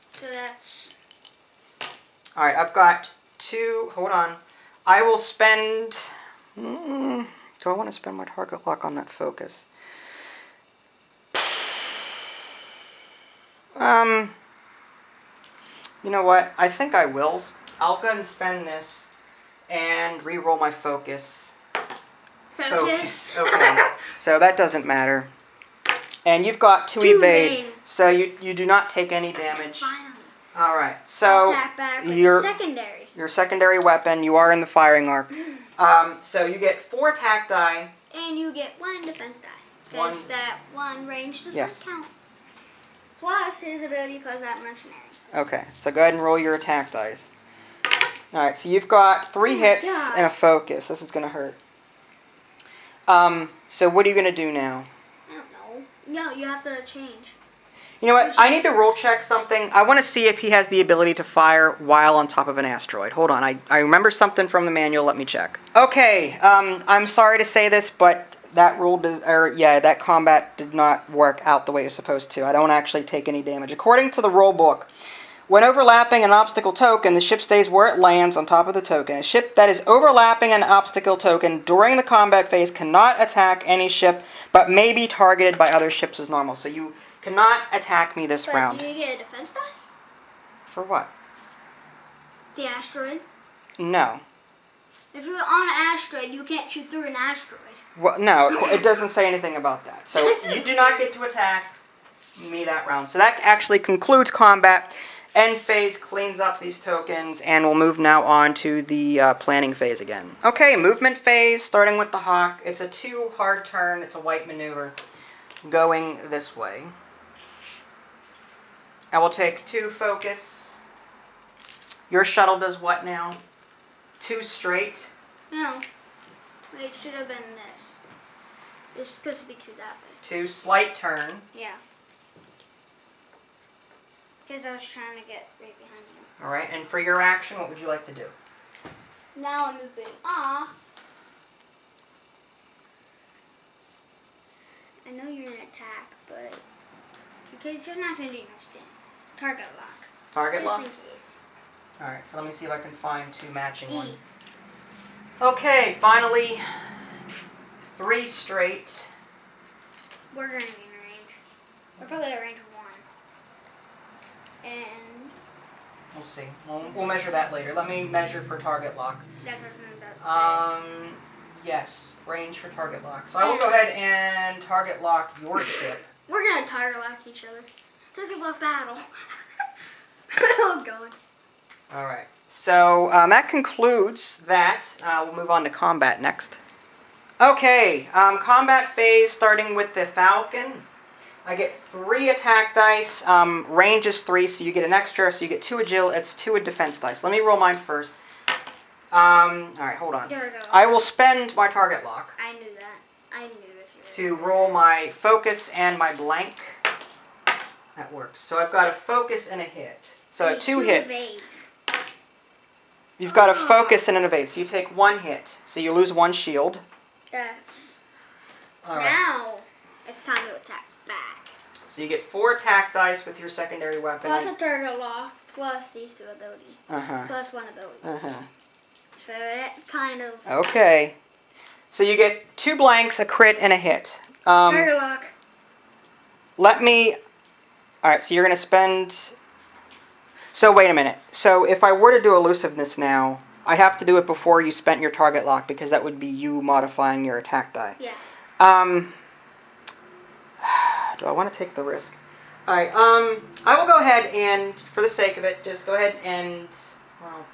S2: So that's...
S1: Alright, I've got 2... Hold on. I will spend... do I want to spend my target lock on that focus? You know what? I think I will. I'll go ahead and spend this and re-roll my focus.
S2: Focus?
S1: Okay. So that doesn't matter. And you've got 2 evade. So you do not take any damage.
S2: Finally.
S1: Alright, so
S2: attack back with
S1: your
S2: secondary.
S1: Your secondary weapon, you are in the firing arc. So you get 4 attack die.
S2: And you get 1 defense die. Because that 1 range does
S1: Yes.
S2: not count. Plus his ability plus that mercenary.
S1: Okay, so go ahead and roll your attack dice. Alright, so you've got 3 hits and a focus. This is going to hurt. So what are you going to do now?
S2: I don't know. No, you have to change.
S1: You know what? I need to roll check something. I want to see if he has the ability to fire while on top of an asteroid. Hold on. I remember something from the manual. Let me check. Okay. I'm sorry to say this, but that that combat did not work out the way it's supposed to. I don't actually take any damage. According to the rule book, when overlapping an obstacle token, the ship stays where it lands on top of the token. A ship that is overlapping an obstacle token during the combat phase cannot attack any ship, but may be targeted by other ships as normal. So you cannot attack me this round.
S2: Do you get a defense die?
S1: For what?
S2: The asteroid?
S1: No.
S2: If you're on an asteroid, you can't shoot through an asteroid.
S1: Well, no, it doesn't say anything about that. So you do not get to attack me that round. So that actually concludes combat. End phase cleans up these tokens, and we'll move now on to the planning phase again. Okay, movement phase, starting with the Hawk. It's a 2 hard turn. It's a white maneuver going this way. I will take 2 focus. Your shuttle does what now? 2 straight?
S2: No. It should have been this. It's supposed to be 2 that way.
S1: 2 slight turn.
S2: Yeah. Because I was trying to get right behind you.
S1: Alright, and for your action, what would you like to do?
S2: Now I'm moving off. I know you're going to attack, but... Because you're not going to do nothing. Target lock.
S1: Target
S2: Just
S1: lock?
S2: in case.
S1: Alright, so let me see if I can find 2 matching
S2: E.
S1: ones. Okay, finally, 3 straight.
S2: We're gonna be in range. We're probably at range 1. And
S1: We'll see. We'll measure that later. Let me measure for target lock.
S2: that's what I'm about to say.
S1: Yes, range for target lock. So I will go ahead and target lock your ship.
S2: We're gonna target lock each other. Target lock battle. Oh god.
S1: Alright, so that concludes that. We'll move on to combat next. Okay, combat phase starting with the Falcon. I get 3 attack dice. Range is 3, so you get an extra. So you get 2 agility. It's 2 defense dice. Let me roll mine first. Alright, hold on.
S2: There we go.
S1: I will spend my target lock.
S2: I knew that. I knew if you
S1: to roll my focus and my blank. That works. So I've got a focus and a hit. So 2 hits.
S2: Evades.
S1: You've got a focus and an evade. So you take 1 hit. So you lose 1 shield.
S2: That's...
S1: All right.
S2: Now, it's time to attack back.
S1: So you get 4 attack dice with your secondary weapon.
S2: Plus a target lock, plus these 2 abilities.
S1: Uh-huh.
S2: Plus 1 ability.
S1: Uh-huh.
S2: So that's kind of...
S1: Okay. So you get 2 blanks, a crit, and a hit.
S2: Target lock.
S1: Let me... Alright, so you're going to spend... So wait a minute. So if I were to do elusiveness now, I'd have to do it before you spent your target lock, because that would be you modifying your attack die.
S2: Yeah.
S1: Do I want to take the risk? Alright, I will go ahead and, for the sake of it, just go ahead and... Well,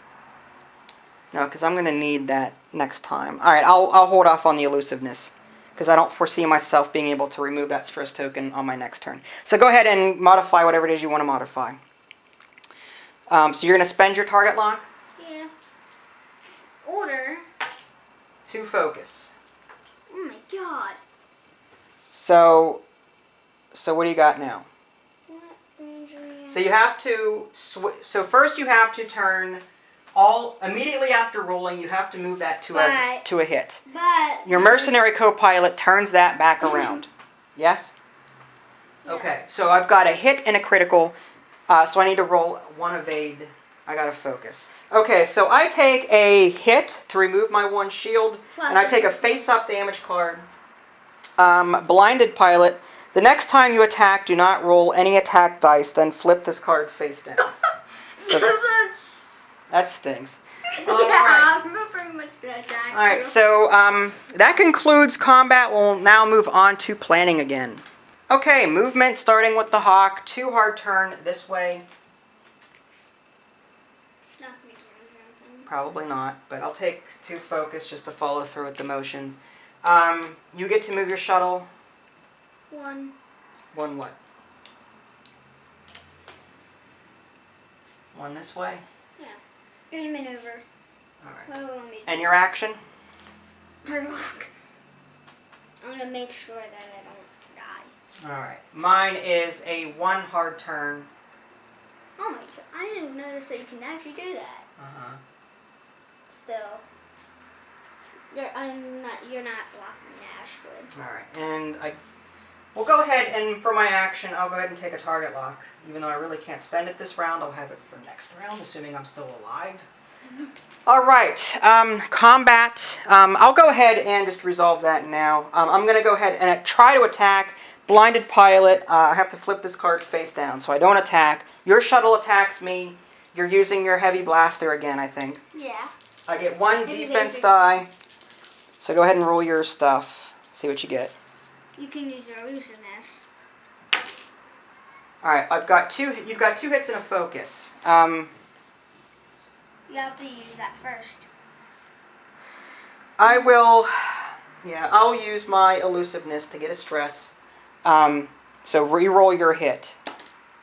S1: no, because I'm going to need that next time. Alright, I'll hold off on the elusiveness, because I don't foresee myself being able to remove that stress token on my next turn. So go ahead and modify whatever it is you want to modify. So you're going to spend your target lock?
S2: Yeah. Order.
S1: To focus.
S2: Oh my god.
S1: So what do you got now?
S2: What injury?
S1: So you have to... So first you have to turn... Immediately after rolling, you have to move that to a hit.
S2: But...
S1: Your mercenary co-pilot turns that back around. Yes?
S2: Yeah.
S1: Okay, so I've got a hit and a critical, so I need to roll 1 evade. I got to focus. Okay, so I take a hit to remove my 1 shield, and I take a face-up damage card. Blinded pilot. The next time you attack, do not roll any attack dice, then flip this card face down. So that stings.
S2: Yeah, I'm pretty much gonna attack.
S1: Alright, so that concludes combat. We'll now move on to planning again. Okay, movement starting with the hawk. 2 hard turn this way.
S2: Not me doing anything.
S1: Probably not, but I'll take 2 focus just to follow through with the motions. You get to move your shuttle.
S2: 1.
S1: 1 what? 1 this way?
S2: Yeah. Give me maneuver.
S1: Alright.
S2: What will me do?
S1: And your action?
S2: Target lock. I'm gonna make sure that I don't die.
S1: Alright. Mine is a 1 hard turn.
S2: Oh my god, I didn't notice that you can actually do that.
S1: Uh-huh.
S2: Still. You're not blocking the asteroid.
S1: Alright, and we'll go ahead and for my action, I'll go ahead and take a target lock. Even though I really can't spend it this round, I'll have it for next round, assuming I'm still alive. Alright, combat. I'll go ahead and just resolve that now. I'm going to go ahead and try to attack. Blinded pilot, I have to flip this card face down, so I don't attack. Your shuttle attacks me. You're using your heavy blaster again, I think.
S2: Yeah.
S1: I get 1 defense die. So go ahead and roll your stuff. See what you get.
S2: You can use your elusiveness.
S1: Alright, I've got 2. You've got 2 hits and a focus.
S2: You have to use that first.
S1: I will... Yeah, I'll use my elusiveness to get a stress. So re-roll your hit.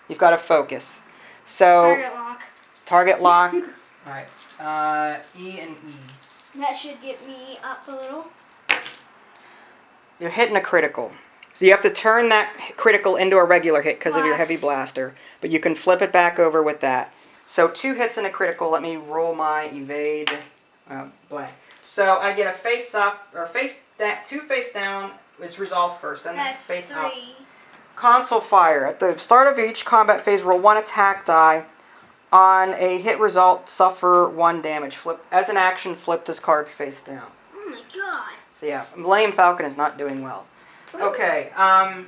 S1: You've got a focus. So...
S2: Target lock.
S1: Target lock. Alright. E and E.
S2: That should get me up a little.
S1: You're hitting a critical. So you have to turn that critical into a regular hit because of your heavy blaster. But you can flip it back over with that. So 2 hits and a critical. Let me roll my evade. Blank. So I get a face up, or 2 face down is resolved first. Then
S2: that's
S1: face
S2: 3.
S1: up. Console fire. At the start of each combat phase, roll 1 attack die. On a hit result, suffer 1 damage. Flip as an action. Flip this card face down.
S2: Oh my god.
S1: So yeah, Millennium Falcon is not doing well. Okay. All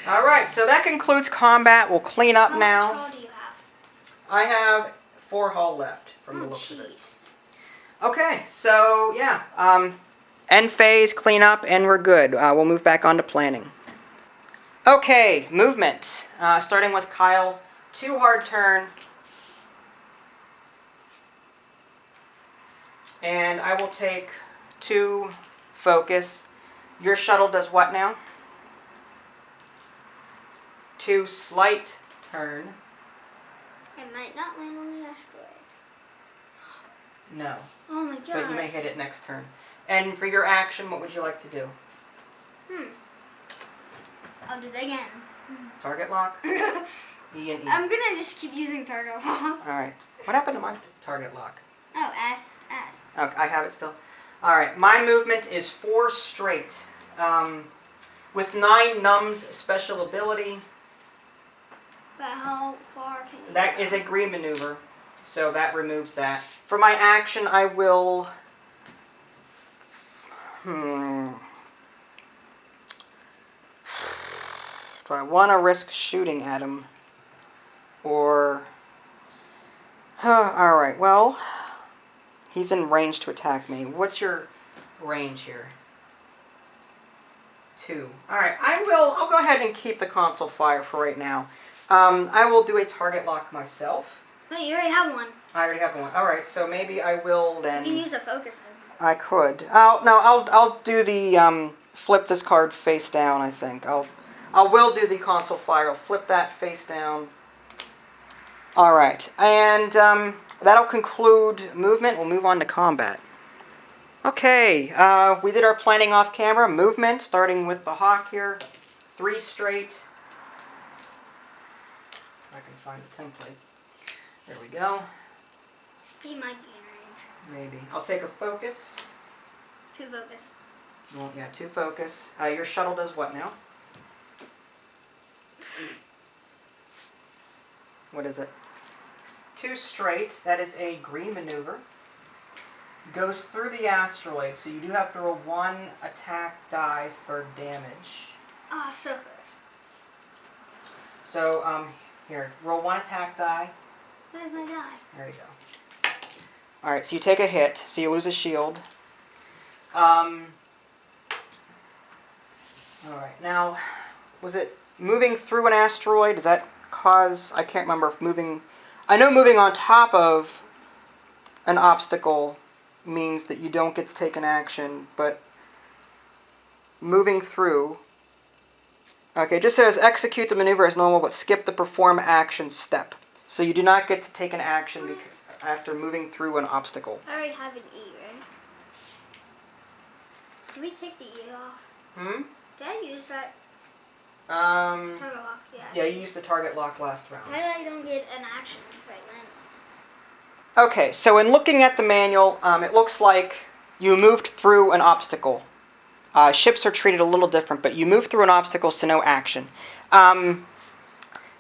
S1: right. So that concludes combat. We'll clean up now.
S2: How much hull do you have?
S1: I have 4 hull left from the looks of it.
S2: Jeez.
S1: Okay. So yeah. End phase, clean up, and we're good. We'll move back on to planning. Okay, movement. Starting with Kyle. 2 hard turn. And I will take 2 focus. Your shuttle does what now? 2 slight turn.
S2: It might not land on the asteroid.
S1: No.
S2: Oh my god.
S1: But you may hit it next turn. And for your action, what would you like to do?
S2: I'll do that again.
S1: Target lock? E and E.
S2: I'm gonna just keep using target lock.
S1: Alright. What happened to my target lock?
S2: Oh, S.
S1: Okay, I have it still. Alright, my movement is 4 straight. With 9 numbs special ability.
S2: But how far can you
S1: That
S2: go?
S1: is a green maneuver. So that removes that. For my action, I will... Do I want to risk shooting at him? Or... Alright, well... He's in range to attack me. What's your range here? 2. Alright, I'll go ahead and keep the console fire for right now. I will do a target lock myself.
S2: Wait, you already have one.
S1: I already have one. Alright, so maybe I will then...
S2: You can use a focus.
S1: I could. I'll do the flip this card face down. I think I will do the console fire. I'll flip that face down. All right, and that'll conclude movement. We'll move on to combat. Okay, we did our planning off camera. Movement, starting with the hawk here, 3 straight. If I can find the template. There we go.
S2: He might be in range.
S1: Maybe I'll take a focus.
S2: 2 focus.
S1: Well, yeah, 2 focus. Your shuttle does what now? What is it? 2 straight. That is a green maneuver. Goes through the asteroid, so you do have to roll 1 attack die for damage.
S2: Oh, so close.
S1: So, here, roll 1 attack die.
S2: Where's my die?
S1: There you go. Alright, so you take a hit, so you lose a shield. Alright, now, was it moving through an asteroid? Does that cause, I can't remember if moving, I know moving on top of an obstacle means that you don't get to take an action, but moving through, okay, it just says execute the maneuver as normal, but skip the perform action step. So you do not get to take an action after moving through an obstacle.
S2: I already have an E, right? Did we take the E off? Did I use that? Target lock, yeah.
S1: Yeah, you used the target lock last round.
S2: How did I don't get an action right then?
S1: Okay, so in looking at the manual, it looks like you moved through an obstacle. Ships are treated a little different, but you move through an obstacle, so no action.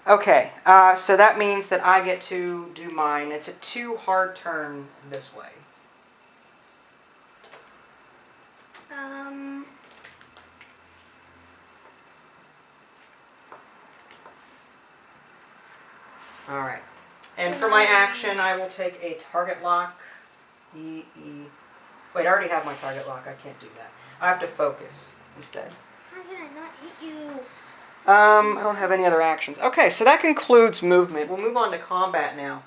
S1: Okay, so that means that I get to do mine. It's a 2 hard turn this way. Alright. And for my action, I will take a target lock. Wait, I already have my target lock. I can't do that. I have to focus instead.
S2: How can I not hit you?
S1: I don't have any other actions. Okay, so that concludes movement. We'll move on to combat now.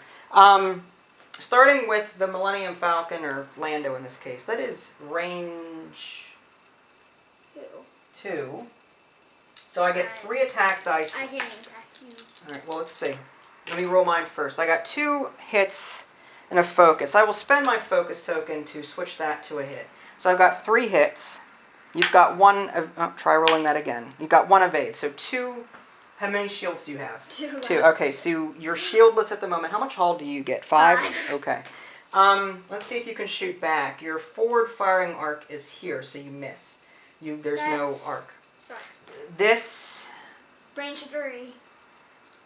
S1: Starting with the Millennium Falcon, or Lando in this case. That is range 2. So I get 3 attack dice.
S2: I can't attack you.
S1: Alright, well, let's see. Let me roll mine first. I got 2 hits and a focus. I will spend my focus token to switch that to a hit. So I've got 3 hits. You've got 1... try rolling that again. You've got 1 evade. So 2... How many shields do you have?
S2: 2.
S1: 2. Okay, so you're shieldless at the moment. How much hull do you get? 5?
S2: 5.
S1: Okay. Let's see if you can shoot back. Your forward firing arc is here, so you miss. There's no arc.
S2: Sucks.
S1: This...
S2: Range 3.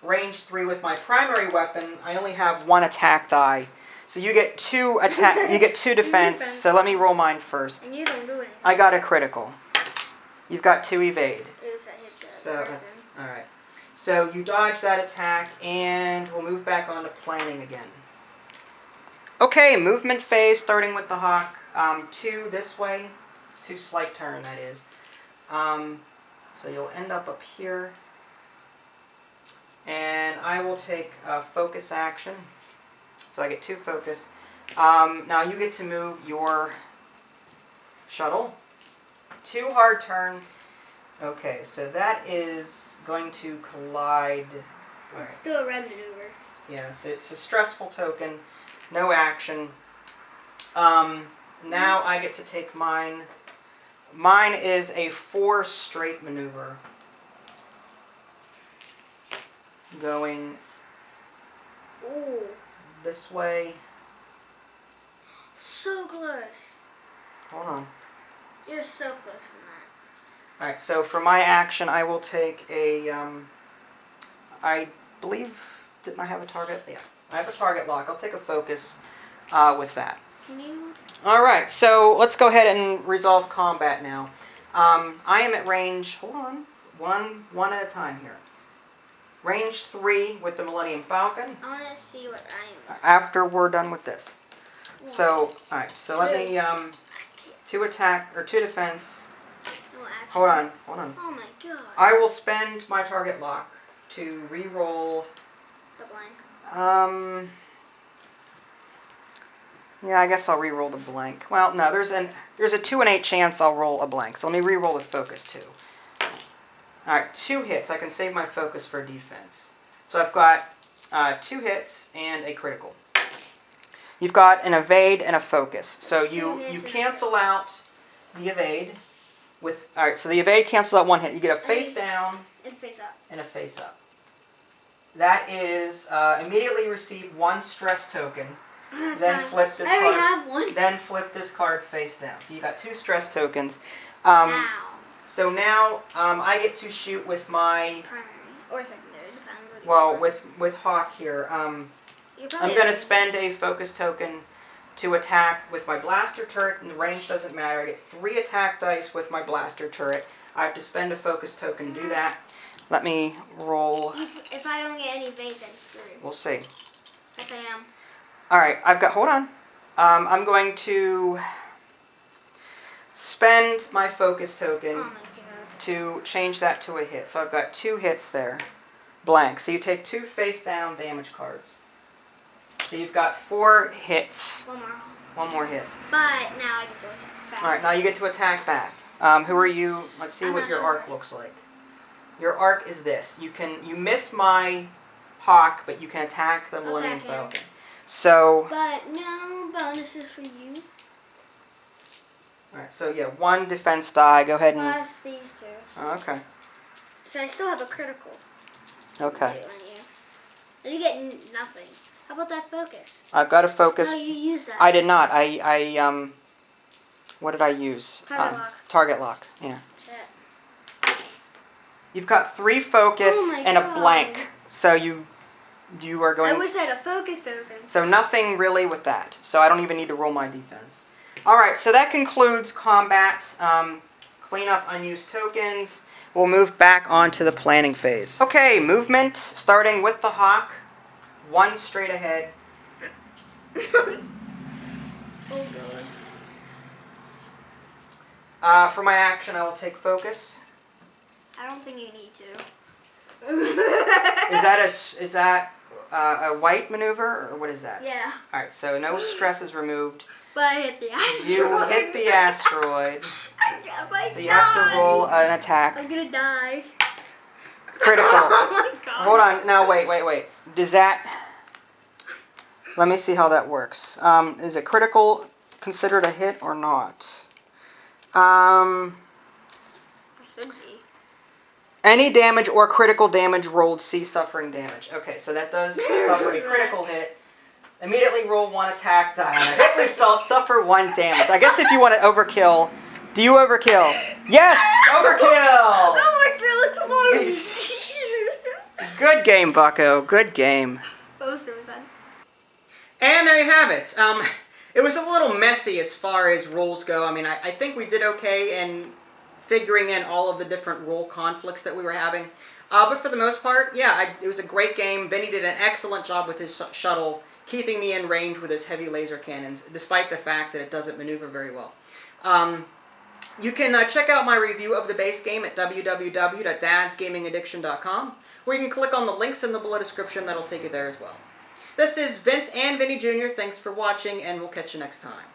S1: range 3 with my primary weapon, I only have 1 attack die. So you get 2 attack. You get 2 defense. So let me roll mine first.
S2: And you don't do anything.
S1: I got a critical. You've got 2 evade.
S2: Oops, I hit the
S1: So
S2: person.
S1: all right. So you dodge that attack, and we'll move back on to planning again. Okay, movement phase, starting with the hawk. 2 this way. 2 slight turn, that is. So you'll end up here. And I will take a focus action. So I get 2 focus. Now you get to move your shuttle. 2 hard turn. Okay, so that is going to collide.
S2: It's still a red maneuver.
S1: Yes, it's a stressful token. No action. Now I get to take mine. Mine is a 4 straight maneuver. Going
S2: Ooh.
S1: this way.
S2: So close.
S1: Hold on.
S2: You're so close from that.
S1: Alright, so for my action, I will take a, I believe, didn't I have a target? Yeah, I have a target lock. I'll take a focus with that.
S2: Can you?
S1: Alright, so let's go ahead and resolve combat now. I am at range, hold on, one at a time here. Range 3 with the Millennium Falcon.
S2: I want to see what I am.
S1: After we're done with this.
S2: Yeah.
S1: So, alright, so let me, 2 attack, or 2 defense.
S2: No action.
S1: Hold on.
S2: Oh my god.
S1: I will spend my target lock to re-roll.
S2: The blank.
S1: Yeah, I guess I'll re-roll the blank. Well, no, there's a 2 in 8 chance I'll roll a blank. So let me re-roll the focus too. All right, 2 hits. I can save my focus for defense. So I've got 2 hits and a critical. You've got an evade and a focus. So you cancel out the evade with. All right, so the evade cancels out 1 hit. You get a face down
S2: And face up.
S1: and a face up. That is immediately receive 1 stress token. Then flip this
S2: I already
S1: card.
S2: have 1.
S1: Then flip this card face down. So you got 2 stress tokens.
S2: Now.
S1: So now I get to shoot with my.
S2: Primary or secondary, depending on
S1: Well, with Hawk here. I'm
S2: going
S1: going to spend a focus token to attack with my blaster turret, and the range doesn't matter. I get 3 attack dice with my blaster turret. I have to spend a focus token to do that. Let me roll.
S2: If I don't get any evades, I'm screwed.
S1: We'll see.
S2: Yes, I am.
S1: All right, I've got. Hold on. I'm going to spend my focus token
S2: Oh my god.
S1: to change that to a hit. So I've got 2 hits there, blank. So you take 2 face down damage cards. So you've got 4 hits.
S2: 1 more.
S1: 1 more hit.
S2: But now I get to attack back.
S1: All right, now you get to attack back. Who are you? Let's see
S2: I'm
S1: what
S2: not
S1: your
S2: sure.
S1: arc looks like. Your arc is this. You miss my Hawk, but you can attack the Millennium
S2: Attack him.
S1: Falcon. So.
S2: But no bonuses for you.
S1: All right, so yeah, 1 defense die. Go ahead and.
S2: Plus these 2.
S1: Oh, okay.
S2: So I still have a critical.
S1: Okay.
S2: And you get nothing. How about that focus?
S1: I've got to focus.
S2: No, you used that.
S1: I did not. I what did I use?
S2: Target lock.
S1: Target lock. Yeah.
S2: Yeah.
S1: You've got 3 focus
S2: Oh my
S1: and a
S2: God.
S1: blank. So you are going.
S2: I wish I had a focus token.
S1: So nothing really with that. So I don't even need to roll my defense. All right. So that concludes combat. Clean up unused tokens. We'll move back onto the planning phase. Okay, movement starting with the Hawk. 1 straight ahead.
S2: Oh god.
S1: For my action, I will take focus.
S2: I don't think you need to.
S1: Is that a white maneuver, or what is that?
S2: Yeah.
S1: All right, so no stress is removed.
S2: But I hit the asteroid.
S1: You hit the asteroid,
S2: I
S1: so you have to roll an attack.
S2: I'm gonna die.
S1: Critical.
S2: Oh my god.
S1: Hold on. Now, wait. Does that... Let me see how that works. Is a critical considered a hit or not?
S2: It should be.
S1: Any damage or critical damage rolled, see suffering damage. Okay, so that does suffer a critical hit. Immediately roll 1 attack die. On a hit result, suffer 1 damage. I guess if you want to overkill, do you overkill? Yes, overkill.
S2: Oh my god, it's
S1: Good game, Bucko. Good game.
S2: Most of them.
S1: And there you have it. It was a little messy as far as rules go. I mean, I think we did okay in figuring in all of the different rule conflicts that we were having. But for the most part, yeah, it was a great game. Benny did an excellent job with his shuttle, keeping me in range with his heavy laser cannons, despite the fact that it doesn't maneuver very well. You can check out my review of the base game at www.dadsgamingaddiction.com, where you can click on the links in the below description. That'll take you there as well. This is Vince and Vinny Jr. Thanks for watching, and we'll catch you next time.